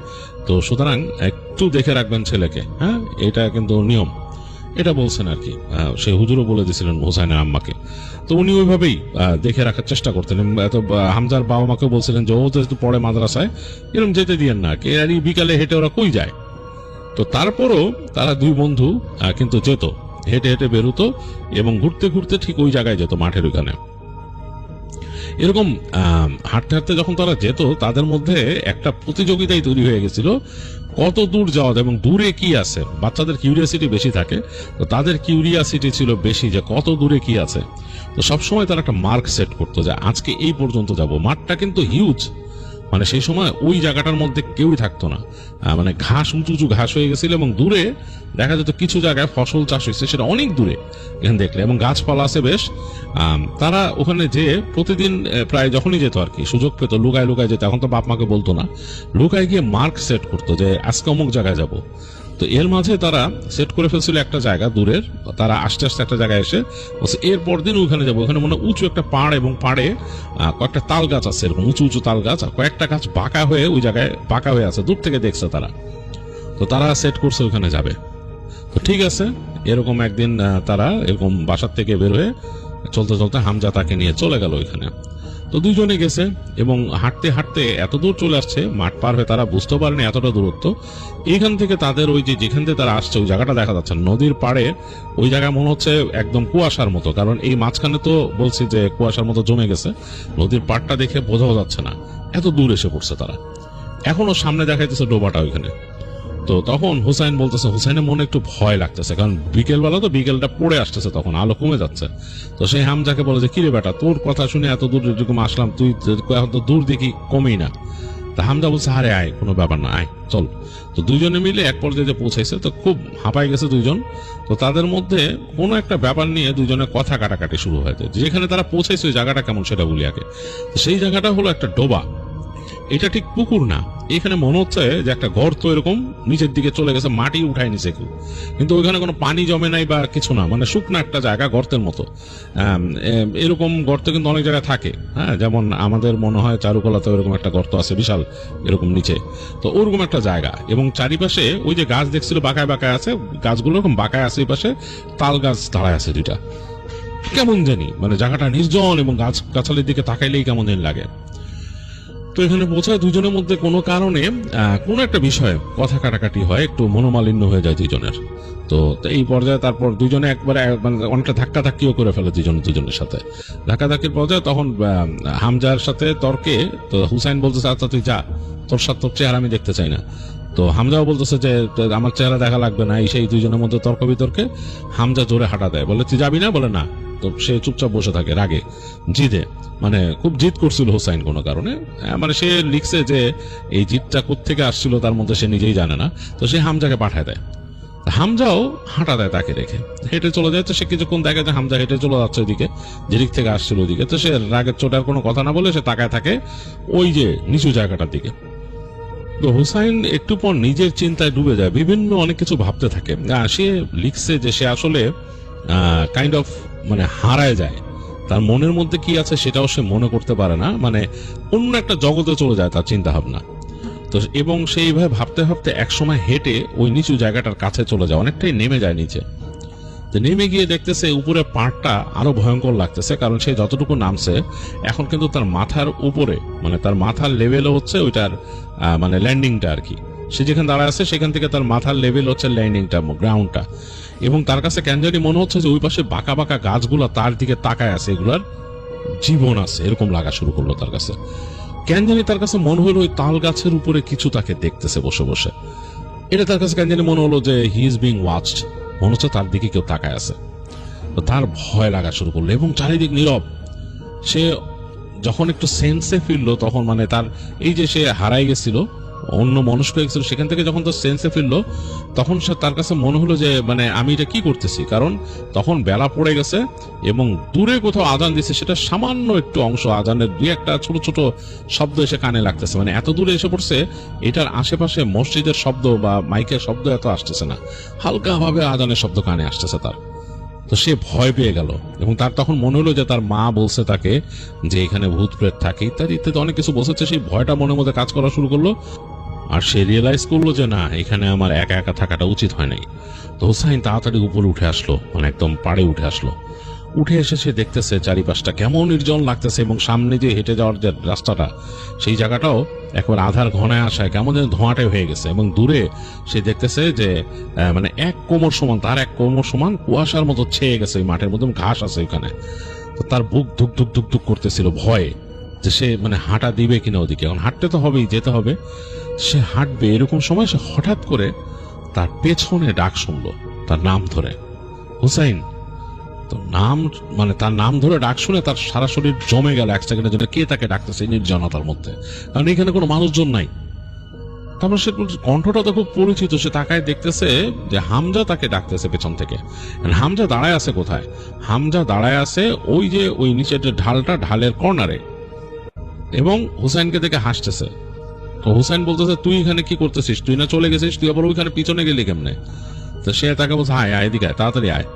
তো সুতরাং একটু দেখে রাখবেন ছেলেকে, হ্যাঁ এটা কিন্তু নিয়ম, এটা বলছেন আর কি। সেই হুজুরও বলে দিয়েছিলেন হুসাইনের আম্মাকে। তো উনি ওইভাবেই দেখে রাখার চেষ্টা করতেন। তো হামজার বাবা মাকেও বলছিলেন যে ও যেহেতু পড়ে মাদ্রাসায়, এরকম যেতে দিয়েন না, কে আর বিকালে হেঁটে ওরা কই যায়। তো তারপরও তারা দুই বন্ধু কিন্তু যেত, হেঁটে হেঁটে বেরোতো, এবং ঘুরতে ঘুরতে ঠিক ওই জায়গায় যেত, মাঠের ওইখানে। এরকম হাঁটতে হাঁটতে যখন তারা যেত, তাদের মধ্যে একটা প্রতিযোগিতাই তৈরি হয়ে গেছিল কত দূর যাওয়া এবং দূরে কি আছে। বাচ্চাদের কিউরিয়াসিটি বেশি থাকে, তো তাদের কিউরিয়াসিটি ছিল বেশি যে কত দূরে কি আছে। তো সবসময় তারা একটা মার্ক সেট করতো যে আজকে এই পর্যন্ত যাব। মাঠটা কিন্তু হিউজ, মানে সেই সময় ওই জায়গাটার মধ্যে কেউই থাকতো না, মানে ঘাস, উঁচু উঁচু ঘাস হয়ে গেছিল, এবং দূরে দেখা যেত কিছু জায়গায় ফসল চাষ হয়েছে, সেটা অনেক দূরে এখানে দেখলে, এবং গাছপালা আছে বেশ। তারা ওখানে যে প্রতিদিন প্রায় যখনই যেত আর কি, সুযোগ পেত, লুকায় লুকায় যেত, এখন তো বাপ মাকে বলতো না, লুকায় গিয়ে মার্ক সেট করতো যে আজকে অমুক জায়গায় যাব। তো এর মাঝে তারা সেট করে ফেলছিল একটা জায়গা দূরের, তারা আস্তে আস্তে একটা জায়গায় এসে বলছে এর পর দিন ওখানে যাবো। ওখানে মনে উঁচু একটা পাড় এবং পাড়ে কয়েকটা তাল গাছ আছে, এরকম উঁচু উঁচু তাল গাছ, আর কয়েকটা গাছ বাঁকা হয়ে ওই জায়গায় বাঁকা হয়ে আছে, দূর থেকে দেখছে তারা। তো তারা সেট করছে ওখানে যাবে। তো ঠিক আছে, এরকম একদিন তারা এরকম বাসার থেকে বের হয়ে চলতে চলতে হামজা তাকে নিয়ে চলে গেল ওইখানে। তো দুইজনে গেছে এবং হাঁটতে হাঁটতে এত দূর চলে আসছে, মাঠ পার হয়ে তারা বুঝতে পারেনি এতটা দূরত্ব। এইখান থেকে তাদের ওই যে যেখান থেকে তারা আসছে ওই জায়গাটা দেখা যাচ্ছে নদীর পাড়ে, ওই জায়গায় মনে হচ্ছে একদম কুয়াশার মতো, কারণ এই মাঝখানে তো বলছি যে কুয়াশার মতো জমে গেছে, নদীর পাড়টা দেখে বোঝাও যাচ্ছে না, এত দূর এসে পড়ছে তারা। এখনো সামনে দেখা যাচ্ছে ডোবাটা ওইখানে। তো তখন হুসাইন বলতেছে, হুসাইনের মনে একটু ভয় লাগতেছে, কারণ বিকেলবেলা তো, বিকেলটা পড়ে আসতেছে, তখন আলো কমে যাচ্ছে। তো সেই হামজাকে বলে যে কিরে বেটা, তোর কথা শুনে এত দূর এরকম আসলাম, তুই এত দূর দেখি কমেই না। তা হামজা বলছে আরে আয়, কোনো ব্যাপার না, আয় চল। তো দুইজনে মিলে এক পর্যায়ে যে পৌঁছাইছে, তো খুব হাঁপাই গেছে দুইজন। তো তাদের মধ্যে কোনো একটা ব্যাপার নিয়ে দুইজনের কথা কাটাকাটি শুরু হয়েছে। যেখানে তারা পৌঁছাইছে ওই জায়গাটা কেমন সেটা বলি আগে। সেই জায়গাটা হলো একটা ডোবা, এটা ঠিক পুকুর না, এখানে মনে হচ্ছে যে একটা গর্ত এরকম নিচের দিকে চলে গেছে, মাটি উঠায় নিছে কেউ, কিন্তু ওইখানে কোনো পানি জমে নাই বা কিছু না, মানে শুকনো একটা জায়গা গর্তের মতো। এরকম গর্ত কিন্তু অনেক জায়গায় থাকে, হ্যাঁ, যেমন আমাদের মনে হয় চারুকলাতে এরকম একটা গর্ত আছে বিশাল এরকম নিচে, তো ওরকম একটা জায়গা। এবং চারিপাশে ওই যে গাছ দেখছিল বাঁকায় বাঁকায় আছে, গাছগুলো এরকম বাঁকায় আছে, এই পাশে তাল গাছ দাঁড়ায় আছে দুইটা। কেমন জানি মানে জায়গাটা নির্জন এবং গাছ গাছালির দিকে তাকাইলেই কেমন জানি লাগে। তো এখানে পৌঁছায় দুজনের মধ্যে কোনো কারণে কোনো একটা বিষয়ে কথা কাটাকাটি হয়, একটু মনোমালিন্য হয়ে যায় দুজনের। তো এই পর্যায়ে তারপর দুজনে একবারে মানে অনেকটা ধাক্কাধাক্কিও করে ফেলে দুজনের সাথে। ধাক্কাধাক্কির পর্যায়ে তখন হামজার সাথে তর্কে, তো হুসাইন বলতেছে আচ্ছা তুই যা, তোর সাথে তোর চেহারা আমি দেখতে চাই না। তো হামজাও বলতেছে যে আমার চেহারা দেখা লাগবে না। এই সেই দুইজনের মধ্যে তর্ক বিতর্কে হামজা জোরে হাঁটা দেয়, বলে তুই যাবি না, বলে না। তো সে চুপচাপ বসে থাকে রাগে জিদে, মানে খুব জিদ করছিল হুসাইন কোনো কারণে, মানে সে লিখছে যে এই জিদটা কোত্থেকে আসছিল তার মধ্যে সে নিজেই জানে না। তো সে হামজাকে পাঠায় দেয়, হামজাও হাঁটা দেয় তাকে রেখে, হেঁটে চলে যায়। তো সে কিছুক্ষণ দেখে যে হামজা হেঁটে চলে যাচ্ছে ওইদিকে, যেদিক থেকে আসছিল ওইদিকে। তো সে রাগের চোটার কোনো কথা না বলে সে তাকায় থাকে ওই যে নিচু জায়গাটার দিকে। তো হুসাইন একটু পর নিজের চিন্তায় ডুবে যায়, বিভিন্ন অনেক কিছু ভাবতে থাকে। সে লিখছে যে সে আসলে কাইন্ড অফ মানে হারায় যায়, তার মনের মধ্যে কি আছে সেটাও সে মনে করতে পারে না, মানে অন্য একটা জগতে চলে যায় তার চিন্তা ভাবনা। তো এবং সেইভাবে ভাবতে ভাবতে একসময় হেঁটে ওই নিচু জায়গাটার কাছে চলে যায়, অনেকটাই নেমে যায় নিচে। তো নেমে গিয়ে দেখতেছে উপরে পাড়টা আরো ভয়ঙ্কর লাগতেছে, কারণ সে যতটুকু নামছে এখন কিন্তু তার মাথার উপরে, মানে তার মাথার লেভেলও হচ্ছে ওইটার মানে ল্যান্ডিংটা আর কি। সে যেখানে দাঁড়ায় আছে সেখান থেকে তার মাথার লেভেল হচ্ছে ল্যান্ডিংটা, গ্রাউন্ডটা। এবং তার কাছে কেন জানি মনে হচ্ছে যে ওই পাশে বাঁকা বাঁকা গাছগুলো তার দিকে তাকায় আছে, এগুলার জীবন আছে এরকম লাগা শুরু করলো তার কাছে। কেন জানি তার কাছে মনে হলো ওই তাল গাছের উপরে কিছু তাকে দেখতেছে বসে বসে। এটা তার কাছে কেন জানি মনে হলো যে হি ইজ বিং ওয়াচড, মনে হচ্ছে তার দিকে কেউ তাকায় আছে। তো তার ভয় লাগা শুরু করলো এবং চারিদিক নীরব। সে যখন একটু সেন্সে ফিরলো তখন, মানে তার এই যে সে হারাই গেছিল, অন্য মনস্ক হয়ে গেছিল, সেখান থেকে যখন তার সেন্সে ফিরলো তখন তার কাছে মনে হলো যে মানে আমি এটা কি করতেছি, কারণ তখন বেলা পড়ে গেছে এবং দূরে কোথাও আজান দিচ্ছে, সেটা সামান্য একটু অংশ আজানের দুই একটা ছোট ছোট শব্দ এসে কানে লাগতেছে, মানে এত দূরে এসে পড়ছে এটার আশেপাশে মসজিদের শব্দ বা মাইকের শব্দ এত আসতেছে না, হালকা ভাবে আজানের শব্দ কানে আসতেছে তার। তো সে ভয় পেয়ে গেল এবং তার তখন মনে হলো যে তার মা বলছে তাকে যে এখানে ভূত প্রেত থাকে ইত্যাদি ইত্যাদি অনেক কিছু বলছে। সেই ভয়টা মনের মধ্যে কাজ করা শুরু করলো আর সে রিয়েলাইজ করলো যে না, এখানে আমার একা একা থাকাটা উচিত হয় নাই। তো হুসাইন তাড়াতাড়ি উপরে উঠে আসলো, মানে একদম পাড়ে উঠে আসলো। উঠে এসে সে দেখতেছে চারিপাশটা কেমন নির্জন লাগতেছে এবং সামনে যে হেঁটে যাওয়ার যে রাস্তাটা সেই জায়গাটাও একবার আধার ঘনায় আসায় কেমন যেন ধোঁয়াটে হয়ে গেছে এবং দূরে সে দেখতেছে যে মানে এক কোমর সমান, তার এক কোমর সমান কুয়াশার মতো ছেয়ে গেছে ওই মাঠের মধ্যে, ঘাস আছে ওখানে। তো তার বুক ধুক ধুক ধুক ধুক করতেছিল ভয়ে যে সে মানে হাঁটা দিবে কিনা ওদিকে, এখন হাঁটতে তো হবেই, যেতে হবে, সে হাঁটবে। এরকম সময় সে হঠাৎ করে তার পেছনে ডাক শুনলো তার নাম ধরে, হুসাইন। তো নাম মানে তার নাম ধরে ডাক শুনে তার সারা শরীর জমে গেল এক সেকেন্ডের জন্য, কে তাকে ডাকতেছে এই নির্জনতার মধ্যে, কারণ এখানে কোনো মানুষজন নাই। তারপর সে কণ্ঠটা তো খুব পরিচিত, সে তাকায় দেখতেছে যে হামজা তাকে ডাকতেছে পেছন থেকে। হামজা দাঁড়ায় আছে কোথায়? হামজা দাঁড়ায় আছে ওই যে ওই নিচের যে ঢালটা, ঢালের কর্নারে, এবং হুসাইনকে দেখে হাসতেছে। তো হুসাইন বলতেছে তুই এখানে কি করতেছিস, তুই না চলে গেছিস, তুই আবার ওইখানে পিছনে গেলি কেমনে? তো সে তাকে বলছে আয় আয় এদিকে আয়, তাড়াতাড়ি আয়।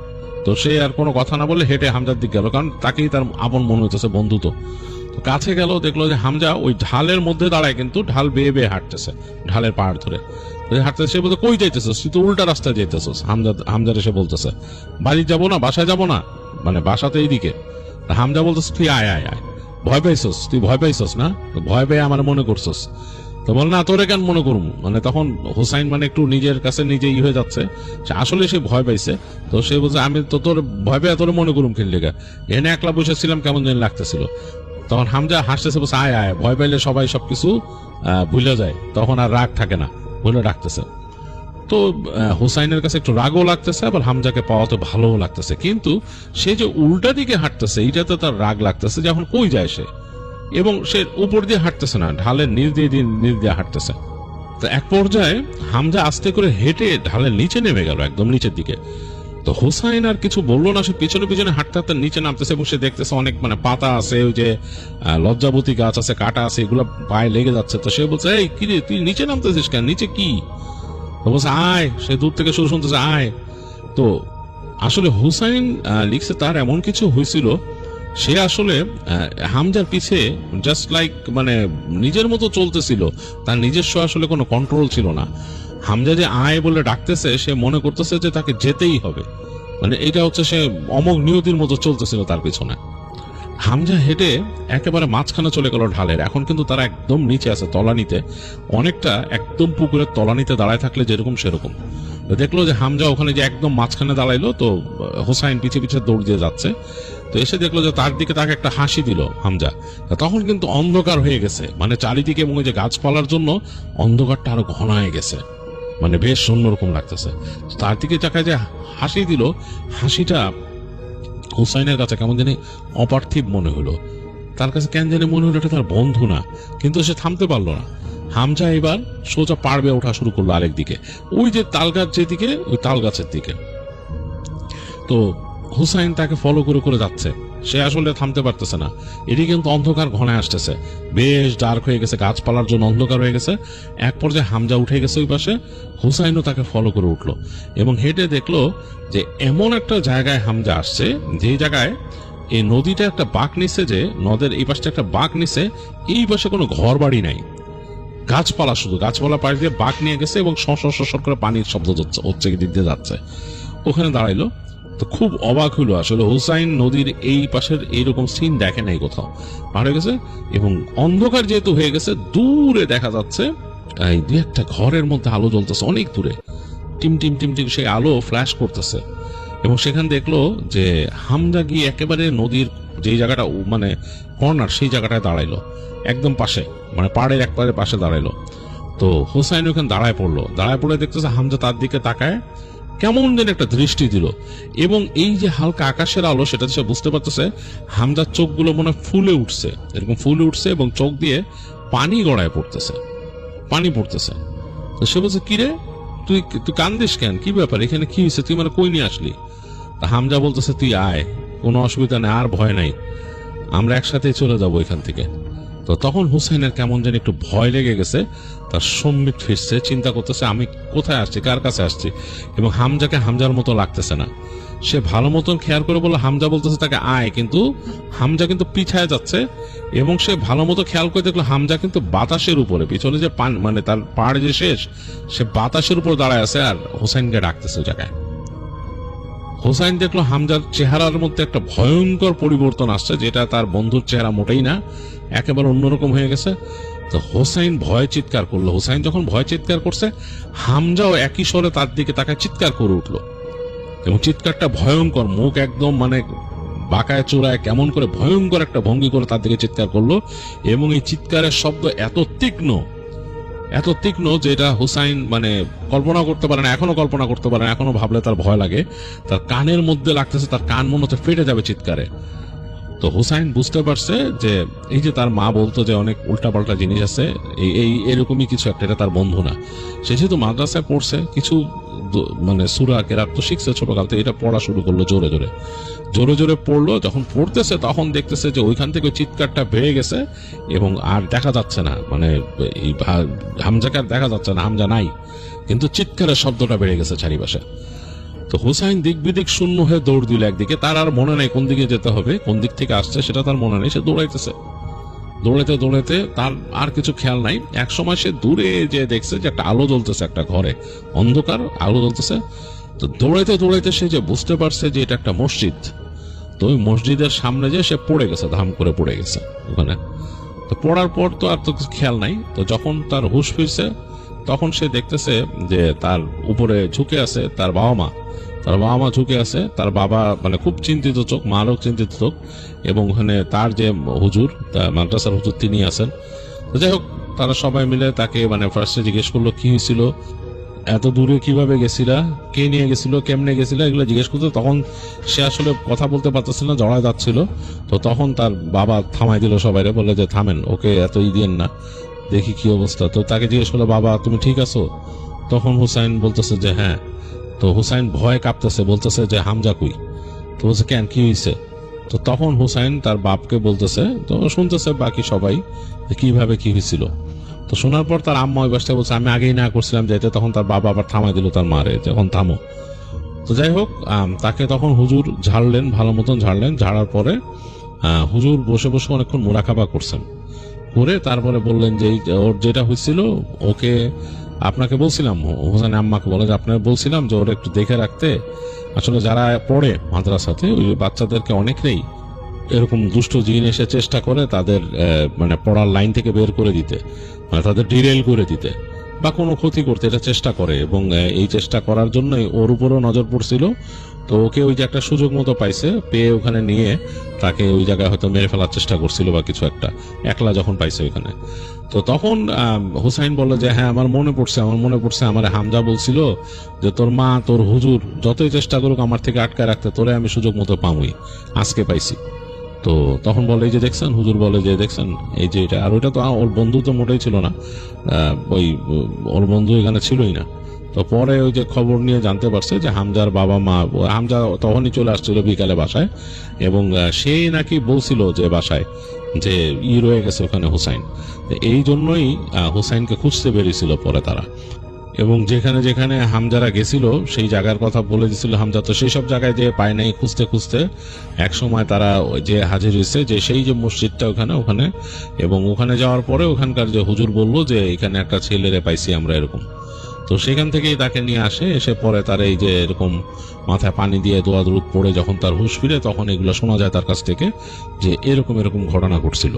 তো সে আর কোনো কথা না বলে হেঁটে হামজার দিকে গেল, কারণ তাকেই তার আপন মনে হইতেছে, বন্ধু তো। তো কাছে গেল, দেখলো যে হামজা ওই ঢালের মধ্যে দাঁড়ায়, কিন্তু ঢাল বেয়ে বেয়ে হাঁটতেছে, ঢালের পাহাড় ধরে হাঁটতেছে। সে বলতে কই যাইতেছিস, তুই তো উল্টা রাস্তায় যাইতেছিস। হামজার এসে বলতেছে বাড়ি যাবো না, বাসায় যাবো না, মানে বাসাতে এইদিকে। হামজা বলতেছে তুই আয় আয় আয়, ভয় পাইছস, তুই ভয় পাইছস না, ভয় পেয়ে আমার মনে করছস। তো বল না তোরে কেন মনে করুম, মানে তখন হুসাইন মানে একটু নিজের কাছে নিজেই হয়ে যাচ্ছে, আসলে সে ভয় পাইছে। তো সে বলছে আমি তো তোর ভয় পেয়ে তোরে মনে করুম কিনলে, এনে একলা বসেছিলাম কেমন যেন লাগতেছিল। তখন হামজা হাসতেছে, বলছে আয় আয়, ভয় পাইলে সবাই সবকিছু ভুলে যায়, তখন আর রাগ থাকে না, ভুলে রাখতেছে। তো হুসাইনের কাছে একটু রাগও লাগতেছে, আবার হামজাকে পাওয়াতে ভালোও লাগতেছে, কিন্তু সে যে উল্টা দিকে হাঁটতেছে এইটাতে তার রাগ লাগতেছে, যখন কই যায় সে, এবং সে উপর দিয়ে হাঁটতেছে না, ঢালের নিচ দিয়ে হাঁটতেছে। তো এক পর্যায়ে হামজা আস্তে করে হেঁটে ঢালের নিচে নেমে গেল, একদম নিচের দিকে। তো হুসাইন আর কিছু বললো না, সে পিছনে পিছনে হাঁটতে হাঁটতে নিচে নামতেছে, এবং সে দেখতেছে অনেক মানে পাতা আছে, ওই যে লজ্জাবতী গাছ আছে, কাটা আছে, এগুলো পায়ে লেগে যাচ্ছে। তো সে বলছে এই কি রে, তুই নিচে নামতেছিস কেন, নিচে কি? তো বলছে আয়, সে দূর থেকে শুরু শুনতেছে আয়। তো আসলে হুসাইন লিখছে তার এমন কিছু হয়েছিল, সে আসলে হামজার পিছে জাস্ট লাইক মানে নিজের মতো চলতেছিল, তার নিজস্ব আসলে কোনো কন্ট্রোল ছিল না। হামজা যে আয় বলে ডাকতেছে, সে মনে করতেছে যে তাকে যেতেই হবে, মানে এটা হচ্ছে সে অমোঘ নিয়তির মতো চলতেছিল তার পিছনে। হামজা হেঁটে একেবারে মাঝখানে চলে গেল ঢালের, এখন কিন্তু তারা একদম নিচে আছে, তলানিতে, অনেকটা একদম পুকুরের তলানিতে দাঁড়ায় থাকলে যেরকম সেরকম। দেখলো যে হামজা ওখানে যে একদম মাঝখানে দাঁড়াইলো, তো হুসাইন পিছে পিছে দৌড় দিয়ে যাচ্ছে। তো এসে দেখলো যে তার দিকে তাকে একটা হাসি দিল হামজা। তখন কিন্তু অন্ধকার হয়ে গেছে, মানে চারিদিকে, এবং ওই যে গাছপালার জন্য অন্ধকারটা আরো ঘন হয়ে গেছে, মানে বেশ অন্যরকম লাগতেছে। তার দিকে তাকায় যে হাসি দিল, হাসিটা হুসাইনের কাছে কেমন জানি অপার্থিব মনে হলো, তার কাছে কেন জানি মনে হলো এটা তার বন্ধু না, কিন্তু সে থামতে পারলো না। হামজা এবার সোজা পাড়বে ওঠা শুরু করলো আরেক দিকে, ওই যে তাল গাছ যেদিকে, ওই তাল গাছের দিকে। তো হুসাইন তাকে ফলো করে করে যাচ্ছে, সে আসলে থামতে পারতেছে না। এটি কিন্তু অন্ধকার ঘনায় আসতেছে, বেশ ডার্ক হয়ে গেছে, গাছপালার জন্য অন্ধকার হয়ে গেছে। এক পর্যায়ে হামজা উঠে গেছে ওই পাশে, হুসাইনও তাকে ফলো করে উঠলো, এবং হেঁটে দেখলো যে এমন একটা জায়গায় হামজা আসছে, যে জায়গায় এই নদীটা একটা বাঁক নিছে, যে নদের এই পাশটা একটা বাঁক নিছে, এই পাশে কোনো ঘর বাড়ি নাই, গাছপালা, শুধু গাছপালা পাশ দিয়ে বাঁক নিয়ে গেছে, এবং সর করে পানির শব্দ হচ্ছে দিক দিয়ে যাচ্ছে। ওখানে দাঁড়াইলো, তো খুব অবাক হলো, আসলে হুসাইন নদীর এই পাশের এইরকম সিন দেখে নাই কোথাও, পার হয়ে গেছে, এবং অন্ধকার যেহেতু হয়ে গেছে, দূরে দেখা যাচ্ছে এই দুই একটা ঘরের মধ্যে আলো জ্বলতেছে অনেক দূরে, টিম টিম টিম টিম সেই আলো ফ্ল্যাশ করতেছে। এবং সেখানে দেখলো যে হামজা গিয়ে একেবারে নদীর যেই জায়গাটা মানে কর্নার, সেই জায়গাটায় দাঁড়াইলো, একদম পাশে, মানে পাড়ের একবারে পাশে দাঁড়াইলো। তো হুসাইন ওখানে দাঁড়ায় পড়লে দেখতেছে হামজা তার দিকে তাকায়, কেমন যেন একটা দৃষ্টি দিল, এবং এই যে হালকা আকাশের আলো, সেটা সে বুঝতে পারতেছে হামজার চোখগুলো মনে ফুলে উঠছে, এরকম ফুলে উঠছে, এবং চোখ দিয়ে পানি গড়ায় পড়তেছে, পানি পড়তেছে। তো সে বলছে কিরে, তুই কান্দিস কেন, কি ব্যাপার, এখানে কি হয়েছে, তুই মানে কই নিয়ে আসলি? তা হামজা বলতেছে তুই আয়, কোনো অসুবিধা নেই, আর ভয় নাই, আমরা একসাথেই চলে যাবো এখান থেকে। তো তখন হুসাইনের কেমন যেন একটু ভয় লেগে গেছে, তার সম্বিত ফিরছে, চিন্তা করতেছে আমি কোথায় আসছি, কার কাছে আসছি, এবং হামজাকে হামজার মতো লাগতেছে না। সে ভালো মতন খেয়াল করে বললো, হামজা বলতেছে তাকে আয়, কিন্তু হামজা কিন্তু পিছায় যাচ্ছে, এবং সে ভালো মতো খেয়াল করে দেখলো হামজা কিন্তু বাতাসের উপরে, পিছনে যে মানে তার পাড় যে শেষ, সে বাতাসের উপর দাঁড়ায় আছে, আর হুসাইনকে ডাকতেছে ওই জায়গায়। হুসাইন দেখলো হামজার চেহারার মধ্যে একটা ভয়ঙ্কর পরিবর্তন আসছে, যেটা তার বন্ধুর চেহারা মোটেই না, একেবারে অন্যরকম হয়ে গেছে। তো হুসাইন ভয় চিৎকার করলো। হুসাইন যখন ভয় চিৎকার করছে, হামজাও একই স্বরে তার দিকে তাকায় চিৎকার করে উঠলো, এবং চিৎকারটা ভয়ঙ্কর, মুখ একদম মানে বাঁকায় চূড়ায় কেমন করে ভয়ঙ্কর একটা ভঙ্গি করে তার দিকে চিৎকার করলো, এবং এই চিৎকারের শব্দ এত তীক্ষ্ণ যেটা হুসাইন মানে কল্পনা করতে পারে না, এখনো কল্পনা করতে পারে না, এখনো ভাবলে তার ভয় লাগে। তার কানের মধ্যে লাগতেছে, তার কান মনে হচ্ছে ফেটে যাবে চিৎকারে। তো হুসাইন বুঝতে পারছে যে এই যে তার মা বলতো যে অনেক উল্টাপাল্টা জিনিস আছে, এই এরকমই কিছু একটা, এটা তার বন্ধু না। সে যেহেতু মাদ্রাসায় পড়ছে, কিছু মানে সূরা কেরাত তো শিখছে ছোটকাল থেকে, এটা পড়া শুরু করলো জোরে জোরে জোরে জোরে পড়লো। যখন পড়তেছে তখন দেখতেছে যে ওইখান থেকে চিৎকারটা বেড়ে গেছে এবং আর দেখা যাচ্ছে না, মানে এই হামজাকে আর দেখা যাচ্ছে না, হামজা নাই, কিন্তু চিৎকারের শব্দটা বেড়ে গেছে চারিপাশে। তো হুসাইন দিক বিদিক শূন্য হয়ে দৌড় দিল একদিকে, তার আর মনে নাই কোন দিকে যেতে হবে, কোন দিক থেকে আসছে সেটা তার মনে নেই, সে দৌড়াইতেছে। দৌড়াইতে দৌড়াইতে তার আর কিছু খেয়াল নাই। এক সময় সে দূরে যে দেখছে যে একটা আলো জ্বলতেছে, একটা ঘরে অন্ধকার আলো জ্বলতেছে। তো দৌড়াইতে দৌড়াইতে সে যে বুঝতে পারছে যে এটা একটা মসজিদ। তো ওই মসজিদের সামনে যে সে পড়ে গেছে, ধাম করে পড়ে গেছে ওখানে। তো পড়ার পর তো আর তো কিছু খেয়াল নাই। তো যখন তার হুঁশ ফিরছে তখন সে দেখতেছে যে তার উপরে ঝুঁকে আছে তার বাবা মা। তার বাবা মা ঝুঁকে আছে, তার বাবা মানে খুব চিন্তিত চোখ, মারও চিন্তিত চোখ, এবং ওখানে তার যে হুজুর, মাদ্রাসার হুজুর, তিনি আছেন। তো যাই হোক, তারা সবাই মিলে তাকে মানে ফার্স্টে জিজ্ঞেস করলো কি হয়েছিল, এত দূরে কিভাবে গেছিলা, কে নিয়ে গেছিল, কেমনে গেছিলা, এগুলো জিজ্ঞেস করতে। তখন সে আসলে কথা বলতে পারতেছিল না, জড়ায় যাচ্ছিল। তো তখন তার বাবা থামাই দিল সবাইরে, বলে যে থামেন, ওকে এত দিয়েন না, দেখি কি অবস্থা। তো তাকে জিজ্ঞেস করলো, বাবা তুমি ঠিক আছো? তখন হুসাইন বলতেছে যে হ্যাঁ। তো হুসাইন ভয় কাঁপতেছে, বলতেছে যে হামজা কই? তো বলছে কেন, কি হয়েছে? তো তখন হুসাইন তার বাপকে বলতেছে, তো শুনতেছে বাকি সবাই কিভাবে কি হয়েছিল। তো শোনার পর তার আম্মা ওই বাসটা বলছে আমি আগেই না করছিলাম যাইতে। তখন তার বাবা আবার থামাই দিল তার মারে, যখন থামো। তো যাই হোক, তাকে তখন হুজুর ঝাড়লেন, ভালো মতন ঝাড়লেন। ঝাড়ার পরে হুজুর বসে বসে অনেকক্ষণ মুরাকাবা করছেন, করে তারপরে বললেন যে ওর যেটা হয়েছিল, ওকে আপনাকে বলছিলাম, হোসেন আম্মাকে বলে যে আপনাকে বলছিলাম যে ওরা একটু দেখে রাখতে। আসলে যারা পড়ে মাদ্রাসাতে ওই বাচ্চাদেরকে অনেকেই এরকম দুষ্ট জিন এসে চেষ্টা করে তাদের মানে পড়ার লাইন থেকে বের করে দিতে, মানে তাদের ডিরেল করে দিতে বা কোনো ক্ষতি করতে, এটা চেষ্টা করে। এবং এই চেষ্টা করার জন্যই ওর উপরও নজর পড়ছিল। তো ওকে ওই যে একটা সুযোগ মতো পাইছে, পেয়ে ওখানে নিয়ে তাকে ওই জায়গায় হয়তো মেরে ফেলার চেষ্টা করছিল বা কিছু একটা, একলা যখন পাইছে ওখানে। তো তখন হুসাইন বলল যে হ্যাঁ আমার মনে পড়ছে, আমার হামজা বলছিল যে তোর মা তোর হুজুর যতই চেষ্টা করুক আমার থেকে আটকায় রাখতে, তোরে আমি সুযোগ মতো পাবই, আজকে পাইছি। তো তখন বলে এই যে দেখছেন, হুজুর বলে যে দেখছেন এই যে এটা। আর ওইটা তো ওর বন্ধু তো মোটেই ছিল না, ওই ওর বন্ধু এখানে ছিলই না। তো পরে ওই যে খবর নিয়ে জানতে পারছে যে হামজার বাবা মা, হামজা তখনই চলে আসছিল বিকালে বাসায়, এবং সেই নাকি বলছিল যে বাসায় যে রয়ে গেছে ওখানে হুসাইন। এই জন্যই হুসাইনকে খুঁজতে বেরিয়েছিল পরে তারা, এবং যেখানে যেখানে হামজারা গেছিল সেই জায়গার কথা বলে দিছিল হামজা। তো সেই সব জায়গায় যে পায় নাই, খুঁজতে খুঁজতে এক সময় তারা যে হাজির হয়েছে যে সেই যে মসজিদটা ওখানে, এবং ওখানে যাওয়ার পরে ওখানকার যে হুজুর বললো যে এখানে একটা ছেলেরে পাইছি আমরা এরকম। তো সেখান থেকেই তাকে নিয়ে আসে, এসে পরে তার এই যে এরকম মাথায় পানি দিয়ে দোয়া দরুদ পড়ে যখন তার হুঁশ ফিরে, তখন এগুলো শোনা যায় তার কাছ থেকে যে এরকম এরকম ঘটনা ঘটছিল।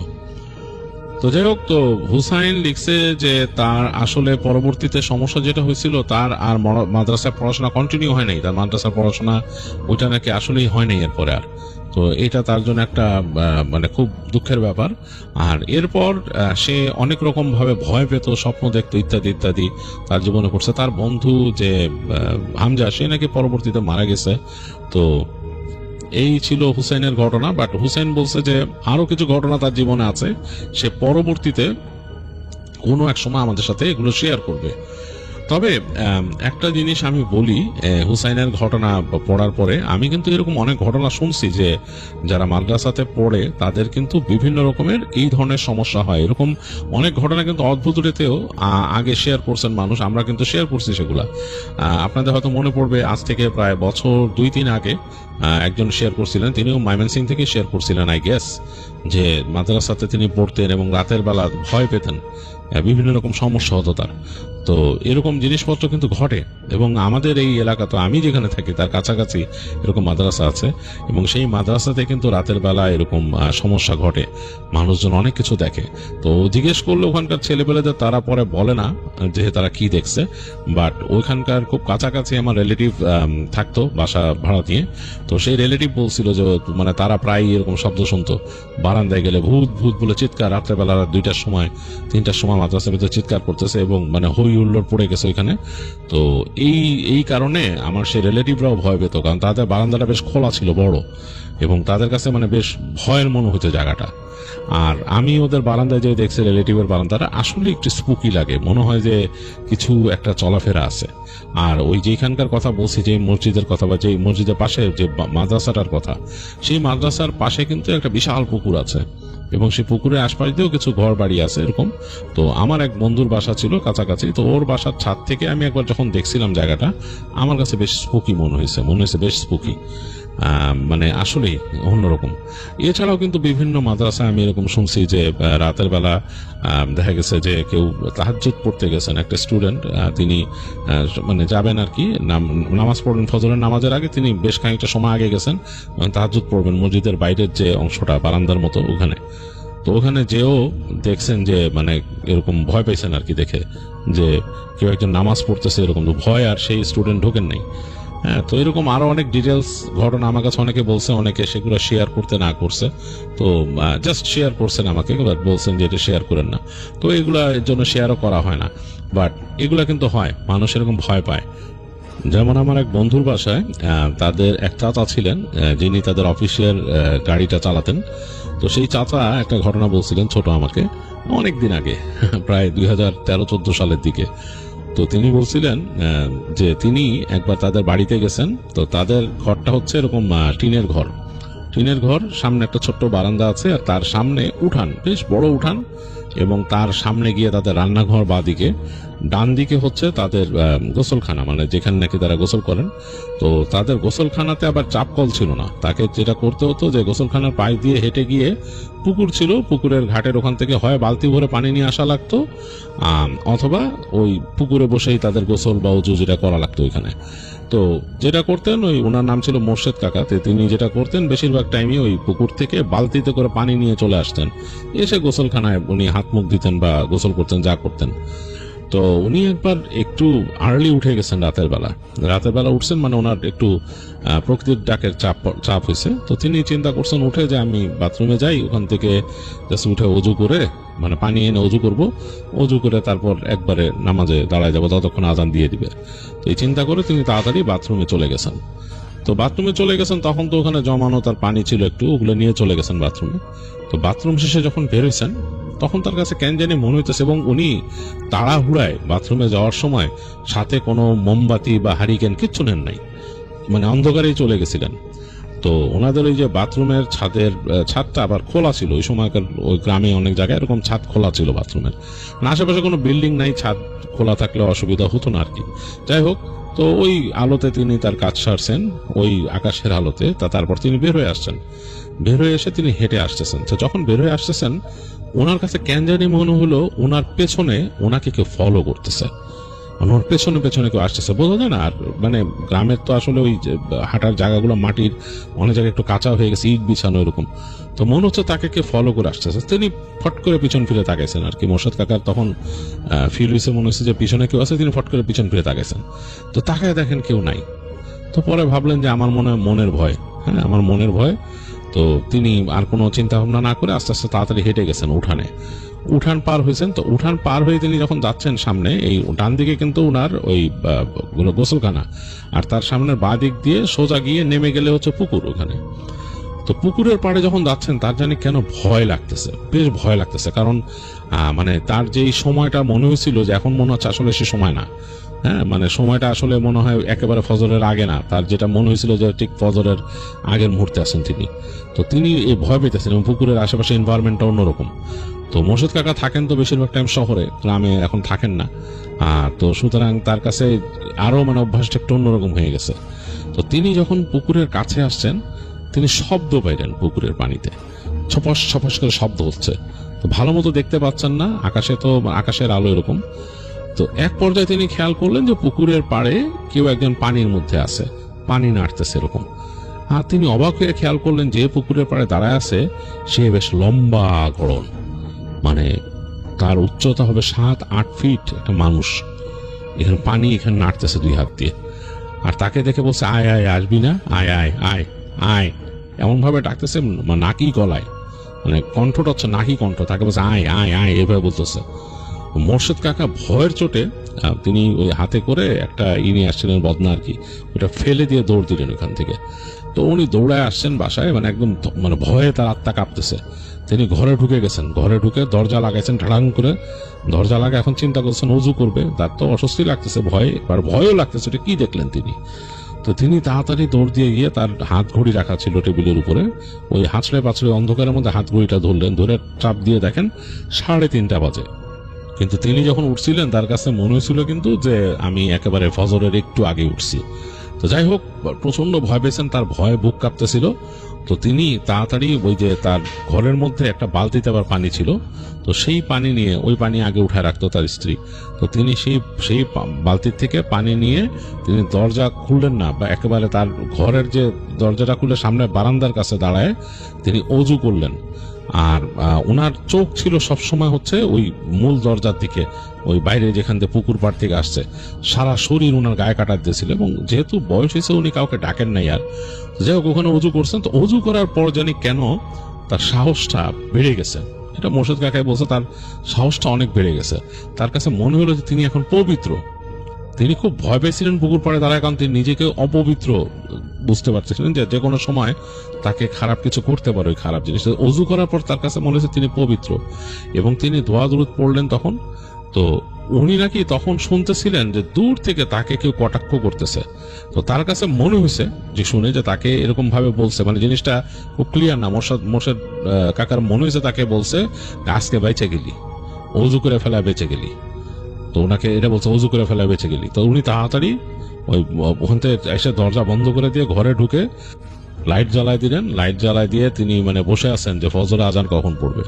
তো যাই হোক, তো হুসাইন লিখছে যে তার আসলে পরবর্তীতে সমস্যা যেটা হয়েছিল, তার আর মাদ্রাসায় পড়াশোনা কন্টিনিউ হয় নাই, তার মাদ্রাসার পড়াশোনা ওইটা নাকি আসলেই হয় নাই এরপরে আর। তো এটা তার জন্য একটা মানে খুব দুঃখের ব্যাপার। আর এরপর সে অনেক রকম ভাবে ভয় পেত, স্বপ্ন দেখতো, ইত্যাদি ইত্যাদি তার জীবনে ঘটছে। তার বন্ধু যে হামজা, সে নাকি পরবর্তীতে মারা গেছে। তো এই ছিল হুসাইনের ঘটনা। বাট হুসাইন বলছে যে আরো কিছু ঘটনা তার জীবনে আছে, সে পরবর্তীতে কোনো এক সময় আমাদের সাথে এগুলো শেয়ার করবে। তবে একটা জিনিস আমি বলি, হুসাইনের ঘটনা পড়ার পরে আমি কিন্তু এরকম অনেক ঘটনা শুনছি যে যারা মাদ্রাসাতে পড়ে তাদের কিন্তু বিভিন্ন রকমের এই ধরনের সমস্যা হয়। এরকম অনেক ঘটনা কিন্তু অদ্ভুত রেতেও আগে শেয়ার করছেন মানুষ, আমরা কিন্তু শেয়ার করছি সেগুলা। আপনাদের হয়তো মনে পড়বে, আজ থেকে প্রায় বছর 2-3 আগে একজন শেয়ার করছিলেন, তিনিও ময়মনসিং থেকে শেয়ার করছিলেন আই গেস, যে মাদ্রাসাতে তিনি পড়তেন এবং রাতের বেলা ভয় পেতেন, বিভিন্ন রকম সমস্যা হতো তার। তো এরকম জিনিসপত্র কিন্তু ঘটে, এবং আমাদের এই এলাকা, তো আমি যেখানে থাকি তার কাছাকাছি এরকম মাদ্রাসা আছে, এবং সেই মাদ্রাসাতে কিন্তু রাতের বেলা এরকম সমস্যা ঘটে, মানুষজন অনেক কিছু দেখে। তো জিজ্ঞেস করলে ওখানকার ছেলেপেলেদের তারা পরে বলে না যে তারা কি দেখছে, বাট ওইখানকার খুব কাছাকাছি আমার রিলেটিভ থাকতো বাসা ভাড়া দিয়ে, তো সেই রিলেটিভ বলছিল যে মানে তারা প্রায় এরকম শব্দ শুনতো, বারান্দায় গেলে ভূত ভূত বলে চিৎকার, রাত্রেবেলা 2টার সময় 3টার সময় মাদ্রাসার ভিতরে চিৎকার করতেছে এবং মানে হই হুল্লোড় পড়ে গেছে ওইখানে। তো এই কারণে আমার সেই রিলেটিভরাও ভয় পেত, কারণ তাদের বারান্দাটা বেশ খোলা ছিল, বড়, এবং তাদের কাছে মানে বেশ ভয়ের মনে হতো জায়গাটা। আর আমি ওদের বারান্দায় যে দেখছি রিলেটিভের বারান্দাটা আসলে একটু স্পুকি লাগে, মনে হয় যে কিছু একটা চলাফেরা আছে। আর ওই যেখানকার কথা বলছি, যে মসজিদের কথা বা যে মসজিদের পাশে যে মাদ্রাসাটার কথা, সেই মাদ্রাসার পাশে কিন্তু একটা বিশাল পুকুর আছে এবং সেই পুকুরের আশপাশ দিয়েও কিছু ঘর বাড়ি আছে এরকম। তো আমার এক বন্ধুর বাসা ছিল কাছাকাছি, তো ওর বাসার ছাদ থেকে আমি একবার যখন দেখছিলাম জায়গাটা, আমার কাছে বেশ স্পুকি মনে হয়েছে বেশ স্পুকি, মানে আসলেই অন্যরকম। এছাড়াও কিন্তু বিভিন্ন মাদ্রাসায় আমি এরকম শুনছি যে রাতের বেলা দেখা গেছে যে কেউ তাহাজ্জুদ পড়তে গেছেন, একটা স্টুডেন্ট, তিনি মানে যাবেন আর কি, নামাজ পড়বেন ফজরের নামাজের আগে, তিনি বেশ খানিকটা সময় আগে গেছেন তাহাজ্জুদ পড়বেন মসজিদের বাইরের যে অংশটা বারান্দার মতো ওখানে। তো ওখানে যেও দেখছেন যে মানে এরকম ভয় পেয়েছেন আর কি, দেখে যে কেউ একজন নামাজ পড়তেছে এরকম, তো ভয় আর সেই স্টুডেন্ট ঢোকেন নাই। হ্যাঁ, তো এরকম আরো অনেক ডিটেলস ঘটনা আমার কাছে অনেকে বলছে, অনেকে সেগুলো শেয়ার করতে না করছে, তো জাস্ট শেয়ার করছেন আমাকে, বাট বলছেন যে এটা শেয়ার করেন না। তো এগুলা এর জন্য শেয়ারও করা হয় না, বাট এগুলা কিন্তু হয়, মানুষ এরকম ভয় পায়। যেমন আমার এক বন্ধুর বাসায় তাদের এক চাচা ছিলেন, যিনি তাদের অফিসের গাড়িটা চালাতেন। তো সেই চাচা একটা ঘটনা বলছিলেন ছোট আমাকে, অনেক দিন আগে, প্রায় 2013-14 সালের দিকে। তো তিনি বলছিলেন যে তিনি একবার তাদের বাড়িতে গেছেন, তো তাদের ঘরটা হচ্ছে এরকম টিনের ঘর, সামনে একটা ছোট্ট বারান্দা আছে, আর তার সামনে উঠান, বেশ বড় উঠান, এবং তার সামনে গিয়ে তাদের রান্নাঘর, বাদিকে ডান দিকে হচ্ছে তাদের গোসলখানা, মানে যেখানে নাকি তারা গোসল করেন। তো তাদের গোসলখানাতে আবার চাপকল ছিল না, তাকে যেটা করতে হতো যে গোসলখানার পাশ দিয়ে হেঁটে গিয়ে পুকুর ছিল, পুকুরের ঘাটের ওখান থেকে হয় বালতি ভরে পানি নিয়ে আসা লাগতো, অথবা ওই পুকুরে বসেই তাদের গোসল বা উজু যেটা করা লাগতো ওইখানে। তো যেটা করতেন, ওই ওনার নাম ছিল মোর্শেদ কাকা, তিনি যেটা করতেন বেশিরভাগ টাইমই ওই পুকুর থেকে বালতিতে করে পানি নিয়ে চলে আসতেন, এসে গোসলখানায় উনি হাত মুখ দিতেন বা গোসল করতেন, যা করতেন। তো উনি একবার একটু আর্লি উঠে গেছেন রাতের বেলা উঠছেন, মানে ওনার একটু প্রকৃতির ডাকের চাপ হয়েছে। তো তিনি চিন্তা করছেন উঠে যে আমি বাথরুমে যাই, ওখান থেকে জাস্ট উঠে অজু করে, মানে পানি এনে অজু করব, অজু করে তারপর একবারে নামাজে দাঁড়ায় যাবো, ততক্ষণ আজান দিয়ে দিবে। তো এই চিন্তা করে তিনি তাড়াতাড়ি বাথরুমে চলে গেছেন। তখন তো ওখানে জমানো তার পানি ছিল একটু, ওগুলো নিয়ে চলে গেছেন বাথরুমে। তো বাথরুম শেষে যখন বেরোইছেন, তখন তার কাছে কেন জানি মনে হইতেছে, এবং উনি তাড়াহুড়ায় বাথরুমে যাওয়ার সময় সাথে কোনো মোমবাতি বা হারিকেন কিচ্ছু নেন নাই, মানে অন্ধকারেই চলে গেছিলেন। তো ওনাদের ওই যে বাথরুমের ছাদটা আবার খোলা ছিল, ওই সময়কার ওই গ্রামে অনেক জায়গায় এরকম ছাদ খোলা ছিল বাথরুমের, আশেপাশে কোনো বিল্ডিং নাই, ছাদ খোলা থাকলে অসুবিধা হতো না আর কি। যাই হোক, তো ওই আলোতে তিনি তার কাজ সারছেন, ওই আকাশের আলোতে। তারপর তিনি বের হয়ে এসে তিনি হেঁটে আসতেছেন। তো যখন বের হয়ে আসতেছেন, ওনার কাছে কেন জানি মনে হলো ওনার পেছনে ওনাকে কেউ ফলো করতেছে, ওনার পেছনে কেউ আসতেছে, বোঝা যায় না। আর মানে গ্রামের তো আসলে ওই হাঁটার জায়গাগুলো মাটির, অনেক জায়গায় একটু কাঁচা হয়ে গেছে, ইট বিছানো এরকম। তো মনে হচ্ছে তাকে কে ফলো করে আসতেছে। তিনি ফট করে পিছন ফিরে তাকাইছেন আর কি। মোর্শেদ কাকার তখন ফিল হয়েছে, মনে হচ্ছে যে পিছনে কেউ আছে, তিনি ফট করে পিছন ফিরে তাকাইছেন। তো তাকায় দেখেন কেউ নাই। তো পরে ভাবলেন যে আমার মনের ভয়, আমার মনের ভয়। তো তিনি আর কোনো চিন্তা ভাবনা না করে আস্তে আস্তে তাড়াতাড়ি হেঁটে গেছেন উঠান পার হয়েছেন। তো উঠান পার হয়ে তিনি যখন যাচ্ছেন সামনে, এই ডান দিকে কিন্তু উনার ওই গোসলখানা, আর তার সামনের বাঁ দিক দিয়ে সোজা গিয়ে নেমে গেলে হচ্ছে পুকুর ওখানে। তো পুকুরের পাড়ে যখন যাচ্ছেন, তার জানি কেন ভয় লাগতেছে, বেশ ভয় লাগতেছে। কারণ মানে তার যেই সময়টা মনে হয়েছিল যে এখন মনে হচ্ছে আসলে সে সময় না, মানে সময়টা আসলে মনে হয় একেবারে ফজরের আগে না, তার যেটা মনে হয়েছিল যে ঠিক ফজরের আগের মুহূর্তে আছেন তিনি। তো তিনি এই ভয় পেতেছেন, এবং পুকুরের আশেপাশে এনভায়রনমেন্টটা অন্যরকম। তো মোর্শেদ কাকা থাকেন তো বেশিরভাগ টাইম শহরে, গ্রামে এখন থাকেন না। তো সুতরাং তার কাছে আরো মানে অভ্যাসটা একটু অন্যরকম হয়ে গেছে। তো তিনি যখন পুকুরের কাছে আসছেন, তিনি শব্দ পাইলেন পুকুরের পানিতে, ছপস ছপস করে শব্দ হচ্ছে। তো ভালো মতো দেখতে পাচ্ছেন না, আকাশের আলো এরকম। তো এক পর্যায়ে তিনি খেয়াল করলেন যে পুকুরের পাড়ে কেউ একজন পানির মধ্যে আছে, পানি নাড়তেছে এরকম। আর তিনি অবাক হয়ে খেয়াল করলেন যে পুকুরের পাড়ে দাঁড়ায় আছে সে বেশ লম্বা গড়ন, মানে তার উচ্চতা হবে 7-8 ফিট, একটা মানুষ। এখানে পানি এখানে নাড়তেছে 2 হাত দিয়ে, আর তাকে দেখে বলছে, আয় আয়, আসবি না, আয় আয় আয়। আয়, এমন ভাবে ডাকতেছে নাকি গলায়, মানে কণ্ঠটা হচ্ছে নাকি কণ্ঠ, তাকে বলছে আয় আয় আয়, এভাবে বলতেছে। মোর্শেদ কাকা ভয়ের চোটে তিনি ওই হাতে করে একটা নিয়ে আসছিলেন বদনা আর কি, ওটা ফেলে দিয়ে দৌড় দিলেন ওখান থেকে। তো উনি দৌড়ায় আসছেন বাসায়, মানে একদম মানে ভয়ে তার আত্মা কাঁপতেছে। তিনি ঘরে ঢুকে গেছেন, ঘরে ঢুকে দরজা লাগাইছেন ঢাড়াং করে, দরজা লাগা এখন চিন্তা করছেন অজু করবে, তার তো অস্বস্তি লাগতেছে, ভয় আর ভয়ও লাগতেছে, এটা কি দেখলেন তিনি। তো তিনি তাড়াতাড়ি দৌড় দিয়ে গিয়ে তার হাত ঘড়ি রাখা ছিল টেবিলের উপরে, ওই হাঁচড়ে পাঁচড়ে অন্ধকারের মধ্যে হাত ঘড়িটা ধরলেন, ধরে চাপ দিয়ে দেখেন 3:30 বাজে। কিন্তু তিনি যখন উঠছিলেন তার কাছে মনে হয়েছিল কিন্তু যে আমি একেবারে ফজরের একটু আগে উঠছি। তো যাই হোক, প্রচন্ড ভয় পেয়েছেন, তার ভয়ে বুক কাঁপতেছিল। তো তিনি তাড়াতাড়ি ওই যে তার ঘরের মধ্যে একটা বালতিতে আবার পানি ছিল, তো সেই পানি নিয়ে, ওই পানি আগে উঠায় রাখতো তার স্ত্রী, তো তিনি সেই বালতির থেকে পানি নিয়ে তিনি দরজা খুললেন না, বা একেবারে তার ঘরের যে দরজাটা খুলে সামনে বারান্দার কাছে দাঁড়ায় তিনি অজু করলেন। আর ওনার চোখ ছিল সবসময় হচ্ছে ওই মূল দরজার দিকে, ওই বাইরে যেখান থেকে পুকুর পাড় থেকে আসছে, সারা শরীর ওনার গায়ে কাটা দিয়েছিল। এবং যেহেতু বয়স হয়েছে উনি কাউকে ডাকেন নাই আর, যাই হোক ওখানে অজু করছেন। তো অজু করার পর জানি কেন তার সাহসটা বেড়ে গেছে, এটা মোর্শেদ কাকাই বলছে, তার সাহসটা অনেক বেড়ে গেছে। তার কাছে মনে হলো যে তিনি এখন পবিত্র। তিনি খুব ভয় পেয়েছিলেন পুকুর পাড়ে দাঁড়ায়, কারণ তিনি নিজেকে অপবিত্র বুঝতে পারতেছিলেন যে কোনো সময় তাকে খারাপ কিছু করতে পারে ওই খারাপ জিনিস। অজু করার পর তার কাছে মনে হয়েছে তিনি পবিত্র, এবং তিনি দোয়া দুরুদ পড়লেন তখন। তো উনি নাকি তখন শুনতেছিলেন যে দূর থেকে তাকে কেউ কটাক্ষ করতেছে। তো তার কাছে মনে হয়েছে যে শুনে যে তাকে এরকম ভাবে বলছে, মানে জিনিসটা খুব ক্লিয়ার না, মোর্শেদ কাকার মনে হয়েছে তাকে বলছে আজকে বেঁচে গেলি, অজু করে ফেলা বেঁচে গেলি। তো ওনাকে এটা বলছে অজু করে ফেলা বেঁচে গেলি। তো উনি তাড়াতাড়ি ওখান থেকে এসে দরজা বন্ধ করে দিয়ে ঘরে ঢুকে লাইট জ্বালায় দিলেন। লাইট জ্বালায় দিয়ে তিনি মানে বসে আছেন যে ফজর আজান কখন পড়বে।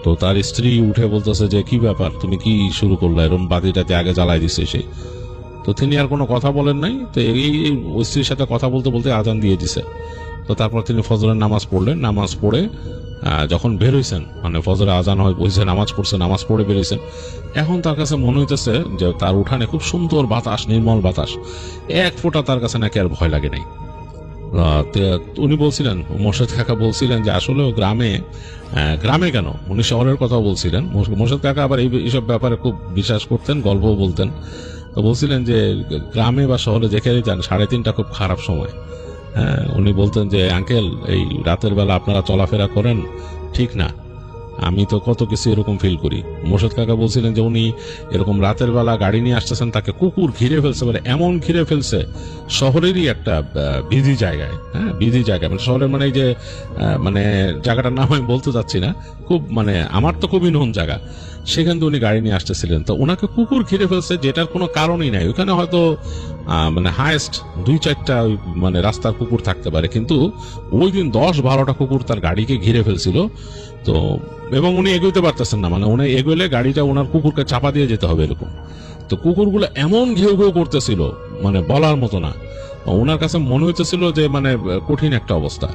তো তার স্ত্রী উঠে বলতেছে যে কি ব্যাপার, তুমি কি শুরু করলে, এরকম বাতিটাতে আগে জ্বালাই দিছে সে। তো তিনি আর কোনো কথা বলেন নাই। তো এই স্ত্রীর সাথে কথা বলতে বলতে আজান দিয়ে দিছে। তো তারপর তিনি ফজরের নামাজ পড়লেন। নামাজ পড়ে যখন বের হইছেন, মানে ফজরে আজান হয়েছে, নামাজ পড়ছে, নামাজ পড়ে বের হইছেন, এখন তার কাছে মনে হইতেছে যে তার উঠানে খুব সুন্দর বাতাস, নির্মল বাতাস, এক ফোঁটা তার কাছে নাকি আর ভয় লাগে নাই। উনি বলছিলেন, মোর্শেদ কাকা বলছিলেন যে আসলে গ্রামে কেন, উনি শহরের কথা বলছিলেন। মোর্শেদ কাকা আবার এইসব ব্যাপারে খুব বিশ্বাস করতেন, গল্পও বলতেন। তো বলছিলেন যে গ্রামে বা শহরে যেখানে যান 3:30 খুব খারাপ সময়। হ্যাঁ, উনি বলতেন যে আঙ্কেল এই রাতের বেলা আপনারা চলাফেরা করেন ঠিক না, আমি তো কত কিছু এরকম ফিল করি। মোর্শেদ কাকা বলছিলেন যে উনি এরকম রাতের বেলা গাড়ি নিয়ে আসতেছেন, তাকে কুকুর ঘিরে ফেলছে, মানে এমন ঘিরে ফেলছে শহরেরই একটা বিজি জায়গায়, হ্যাঁ বিজি জায়গায়, মানে শহরের মানে যে মানে জায়গাটার নাম আমি বলতে চাচ্ছি না, খুব মানে আমার তো খুবই নোন জায়গা, সেখান থেকে উনি গাড়ি নিয়ে আসতেছিলেন। তো ওনাকে কুকুর ঘিরে ফেলছে যেটার কোনো কারণই নাই। ওখানে হয়তো মানে হায়েস্ট 2-4টা মানে রাস্তার কুকুর থাকতে পারে, কিন্তু ওই দিন 10-12টা কুকুর তার গাড়িকে ঘিরে ফেলছিল। তো এবং উনি এগোতে পারতেছেন না, মানে উনি এগোলে গাড়িটা ওনার কুকুরকে চাপা দিয়ে যেতে হবে এরকম। তো কুকুরগুলো এমন ঘেউ ঘেউ করতেছিল মানে বলার মতো না। ওনার কাছে মনে হইতেছিল যে মানে কঠিন একটা অবস্থা।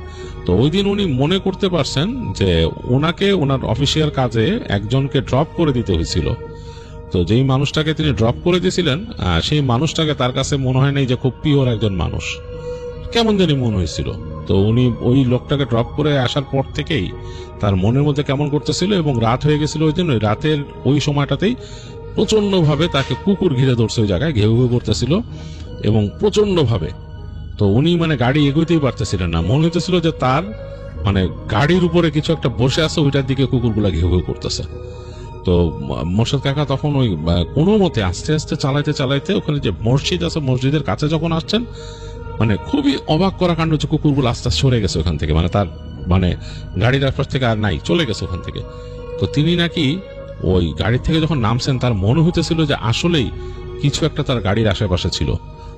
তো ওই দিন উনি মনে করতে পারছেন যে ওনাকে ওনার অফিসিয়াল কাজে একজনকে ড্রপ করে দিতে হয়েছিল। তো যেই মানুষটাকে তিনি ড্রপ করে দিয়েছিলেন সেই মানুষটাকে তার কাছে মনে হয় নাই যে খুব পিওর একজন মানুষ, কেমন জানি মনে হয়েছিল। তো উনি ওই লোকটাকে ড্রপ করে আসার পর থেকেই তার মনের মধ্যে কেমন করতেছিল, এবং রাত হয়ে গেছিল ওই দিন, ওই রাতের ওই সময়টাতেই প্রচন্ড ভাবে তাকে কুকুর ঘিরে ধরছে, ওই জায়গায় ঘেউ ঘেউ করতেছিল এবং প্রচন্ড ভাবে। তো উনি মানে গাড়ি এগোতেই পারতেছিলেন না, মনে হইতেছিল যে তার মানে গাড়ির উপরে কিছু একটা বসে আছে, ওইটার দিকে কুকুরগুলা ঘেউ ঘেউ করতেছে। তো মোর্শেদ কাকা তখন ওই কোনো মতে আস্তে আস্তে চালাইতে চালাইতে ওখানে যে মসজিদ আছে, মসজিদের কাছে যখন আসছেন, মানে খুবই অবাক করা কাণ্ড যে কুকুরগুলো আস্তে আস্তে সরে গেছে ওখান থেকে, মানে তার মানে গাড়ির আশপাশ থেকে আর নাই, চলে গেছে ওখান থেকে। তো তিনি নাকি ওই গাড়ি থেকে যখন নামছেন তার মনে হইতেছিল যে আসলেই কিছু একটা তার গাড়ির আশেপাশে ছিল।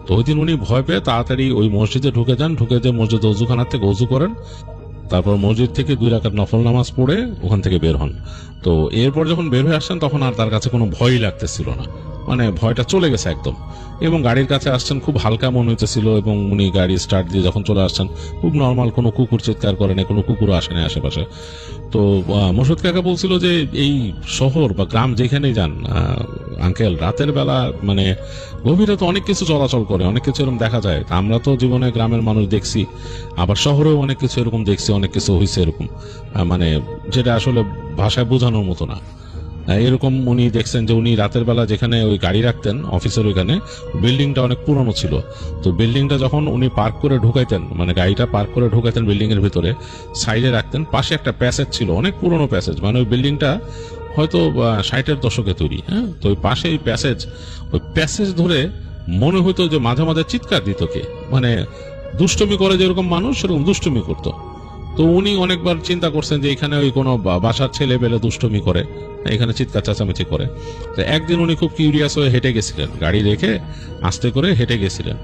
তো ওই দিন উনি ভয় পেয়ে তাড়াতাড়ি ওই মসজিদে ঢুকে যান, ঢুকে যে মসজিদ অজুখানার থেকে অজু করেন, তারপর মসজিদ থেকে 2 রাকাত নফল নামাজ পড়ে ওখান থেকে বের হন। তো এরপর যখন বের হয়ে আসছেন তখন আর তার কাছে কোনো ভয়ই লাগতেছিল না। মানে ভয়টা চলে গেছে একদম। এবং গাড়ির কাছে আসছেন, খুব হালকা মনে হইতেছিল, এবং উনি গাড়ি স্টার্ট দিয়ে যখন চলে আসছেন খুব নর্মাল, কোনো কুকুর চিৎকার করে না, কোনো কুকুরও আসে না আশেপাশে। তো মোর্শেদ কাকা বলছিল যে এই শহর বা গ্রাম যেখানেই যান আঙ্কেল, রাতের বেলা মানে গভীরে তো অনেক কিছু চলাচল করে, অনেক কিছু এরকম দেখা যায়। আমরা তো জীবনে গ্রামের মানুষ দেখছি, আবার শহরেও অনেক কিছু এরকম দেখছি, অনেক কিছু হয়েছে এরকম, মানে যেটা আসলে ভাষায় বোঝানোর মতো না। এরকম উনি দেখছেন যে উনি রাতের বেলা যেখানে ওই গাড়ি রাখতেন অফিসের ওইখানে, বিল্ডিংটা অনেক পুরনো ছিল। তো বিল্ডিংটা যখন উনি পার্ক করে ঢুকাইতেন, মানে গাড়িটা পার্ক করে ঢুকাইতেন বিল্ডিং এর ভিতরে, সাইডে রাখতেন, পাশে একটা প্যাসেজ ছিল, অনেক পুরনো প্যাসেজ, মানে ওই বিল্ডিংটা হয়তো 60-এর দশকে তৈরি। হ্যাঁ, তো ওই পাশে ওই প্যাসেজ ধরে মনে হতো যে মাঝে মাঝে চিৎকার দিত কে, মানে দুষ্টুমি করে যেরকম মানুষ সেরকম দুষ্টুমি করতো। তো উনি অনেকবার চিন্তা করছেন যে এখানে ওই কোনো বাসার ছেলে পেলে দুষ্টুমি করে, এখানে চিৎকার চেঁচামেচি করে। তো একদিন উনি খুব কিউরিয়াস হয়ে হেঁটে গেছিলেন, গাড়ি রেখে আস্তে করে হেঁটে গেছিলেন,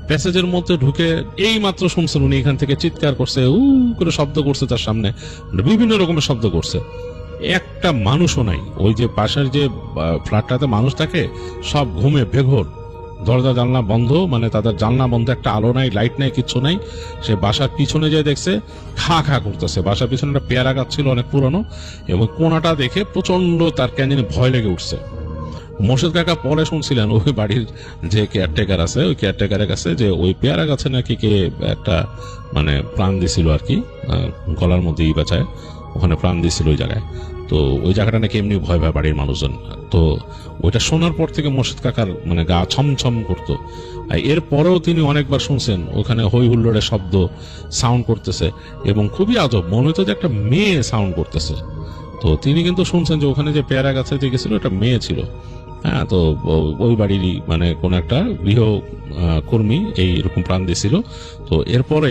প্যাসেজের মধ্যে ঢুকে এই মাত্র শুনছেন উনি এখান থেকে চিৎকার করছে, করে শব্দ করছে, তার সামনে বিভিন্ন রকমের শব্দ করছে। একটা মানুষও নাই, ওই যে পাশের যে ফ্ল্যাটটাতে মানুষ থাকে সব ঘুমে বেঘোর, দরজা জানলা বন্ধ, মানে তাদের জানলা বন্ধ, একটা আলো নাই, লাইট নাই, কিচ্ছু নাই। সে বাসার পিছনে যে দেখছে খা খা করতেছে, বাসার পিছনে একটা পেয়ারা গাছ ছিল অনেক পুরনো, এবং কোনাটা দেখে প্রচন্ড তার কেন জানি ভয় লেগে উঠছে। মোর্শেদ কাকা পরে শুনছিলেন ওই বাড়ির যে কেয়ারটেকার আছে, ওই কেয়ারটেকারের কাছে, যে ওই পেয়ারা গাছে নাকি কে একটা মানে প্রাণ দিছিল আর কি, গলার মধ্যে বাঁচায় ওখানে প্রাণ দিছিল ওই জায়গায়। তো ওই জায়গাটা নাকি এমনি ভয় পায় বাড়ির মানুষজন। তো ওইটা শোনার পর থেকে মোর্শেদ কাকার মানে গা ছমছম করতো। এরপরেও তিনি অনেকবার শুনছেন ওখানে হই হুল্লোড়ের শব্দ, সাউন্ড করতেছে, এবং খুবই আজব মনে হতো যে একটা মেয়ে সাউন্ড করতেছে। তো তিনি কিন্তু শুনছেন যে ওখানে যে পেয়ারা গাছে যে গেছিল একটা মেয়ে ছিল। হ্যাঁ, তো ওই বাড়িরই মানে কোন একটা গৃহ কর্মী এইরকম প্রাণ দিয়েছিল। তো এরপরে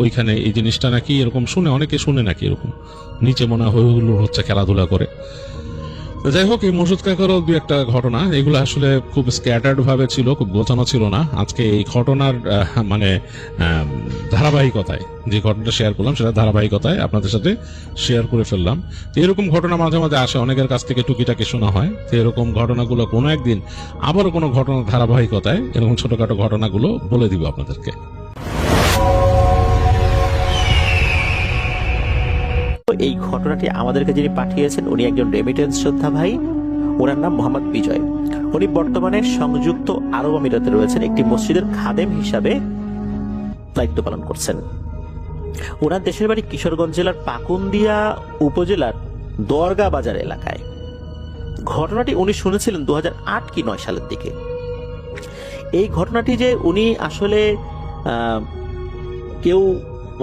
ওইখানে এই জিনিসটা নাকি এরকম শুনে, অনেকে শুনে নাকি এরকম নিচে মনে হয় হই হুল্লোড় হচ্ছে, খেলাধুলা করে। যাই হোক, এই মোর্শেদ কাকারও দু একটা ঘটনা, এগুলো আসলে খুব স্ক্যাটার্ড ভাবে ছিল, খুব গোছানো ছিল না। আজকে এই ঘটনার মানে ধারাবাহিকতায় যে ঘটনাটা শেয়ার করলাম, সেটা ধারাবাহিকতায় আপনাদের সাথে শেয়ার করে ফেললাম। তো এরকম ঘটনা মাঝে মাঝে আসে, অনেকের কাছ থেকে টুকিটাকি শোনা হয়। তো এরকম ঘটনাগুলো কোনো একদিন আবারও কোনো ঘটনার ধারাবাহিকতায় এরকম ছোটখাটো ঘটনাগুলো বলে দিব আপনাদেরকে।
এই ঘটনাটি আমাদেরকে যিনি পাঠিয়েছেন উনি একজন রেমিটেন্স যোদ্ধা ভাই, ওনার নাম মোহাম্মদ বিজয়। উনি বর্তমানে সংযুক্ত আরব আমিরাতে রয়েছেন, একটি মসজিদের খাদেম হিসাবে দায়িত্ব পালন করছেন। ওনার দেশের বাড়ি কিশোরগঞ্জ জেলার পাকুন্দিয়া উপজেলার দরগা বাজার এলাকায়। ঘটনাটি উনি শুনেছিলেন 2008 কি 9 সালের দিকে। এই ঘটনাটি যে উনি আসলে কেউ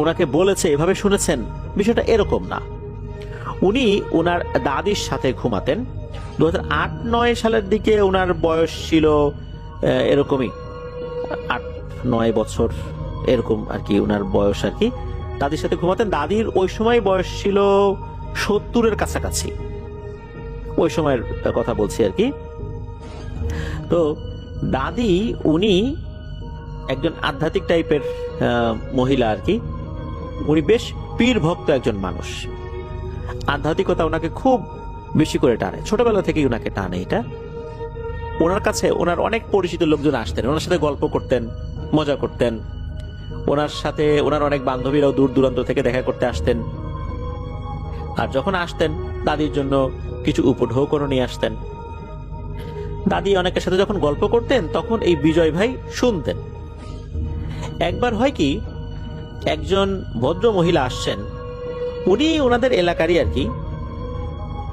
ওনাকে বলেছে এভাবে শুনেছেন, বিষয়টা এরকম না। উনি ওনার দাদির সাথে ঘুমাতেন। 2008-9 সালের দিকে ওনার বয়স ছিল এরকমই 8-9 বছর এরকম আর কি, ওনার বয়স আর কি। দাদির সাথে ঘুমাতেন। দাদির ওই সময় বয়স ছিল 70-এর কাছাকাছি, ওই সময়ের কথা বলছি আর কি। তো দাদি উনি একজন আধ্যাত্মিক টাইপের মহিলা আর কি। উনি বেশ পীর ভক্ত একজন মানুষ। আধ্যাত্মিকতা ওনাকে খুব বেশি করে টানে, ছোটবেলা থেকেই ওনাকে টানে এটা। ওনার কাছে ওনার অনেক পরিচিত লোকজন আসতেন, ওনার সাথে গল্প করতেন, মজা করতেন। ওনার সাথে ওনার অনেক বান্ধবীরাও দূর দূরান্ত থেকে দেখা করতে আসতেন। আর যখন আসতেন দাদির জন্য কিছু উপঢৌকনও নিয়ে আসতেন। দাদি অনেকের সাথে যখন গল্প করতেন তখন এই বিজয় ভাই শুনতেন। একবার হয় কি, একজন ভদ্র মহিলা আসছেন, উনি ওনাদের এলাকারই আর কি,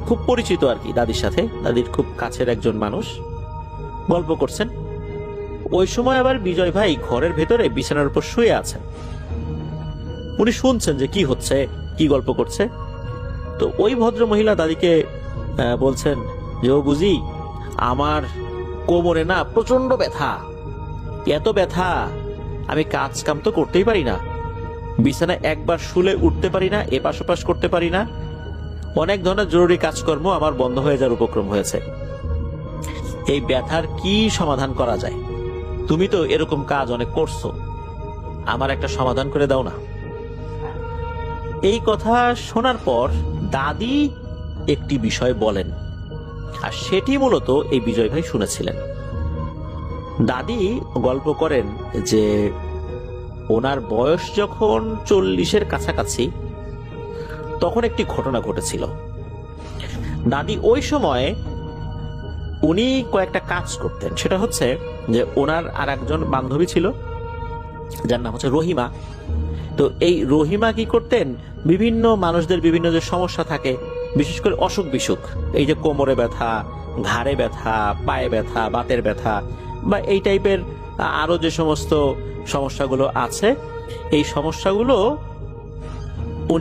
খুব পরিচিত আর কি দাদির সাথে, দাদির খুব কাছের একজন মানুষ। গল্প করছেন। ওই সময় আবার বিজয় ভাই ঘরের ভেতরে বিছানার উপর শুয়ে আছেন। উনি শুনছেন যে কি হচ্ছে, কি গল্প করছে। তো ওই ভদ্র মহিলা দাদিকে বলছেন যে ও বুঝি আমার কোমরে না প্রচন্ড ব্যথা, এত ব্যথা আমি কাজ কাম তো করতেই পারি না, বিছানায় একবার শুলে উঠতে পারি না, এপাশ ওপাশ করতে পারি না, অনেক ধরনের জরুরি কাজকর্ম আমার বন্ধ হয়ে যাওয়ার উপক্রম হয়েছে। এই ব্যথার কি সমাধান করা যায়? তুমি তো এরকম কাজ অনেক করছো, আমার একটা সমাধান করে দাও না। এই কথা শোনার পর দাদি একটি বিষয় বলেন। আর সেটি মূলত এই বিজয় ভাই শুনেছিলেন। দাদি গল্প করেন যে ওনার বয়স যখন 40-এর কাছাকাছি তখন একটি ঘটনা ঘটেছিল। দাদি ওই সময়ে উনি কয়েকটা কাজ করতেন, সেটা হচ্ছে যে ওনার আর একজন বান্ধবী ছিল যার নাম হচ্ছে রহিমা। তো এই রহিমা কি করতেন, বিভিন্ন মানুষদের বিভিন্ন যে সমস্যা থাকে, বিশেষ করে অসুখ বিসুখ, এই যে কোমরে ব্যথা, ঘাড়ে ব্যথা, পায়ে ব্যথা, বাতের ব্যথা বা এই টাইপের আরো যে সমস্ত সমস্যাগুলো আছে, এই সমস্যাগুলো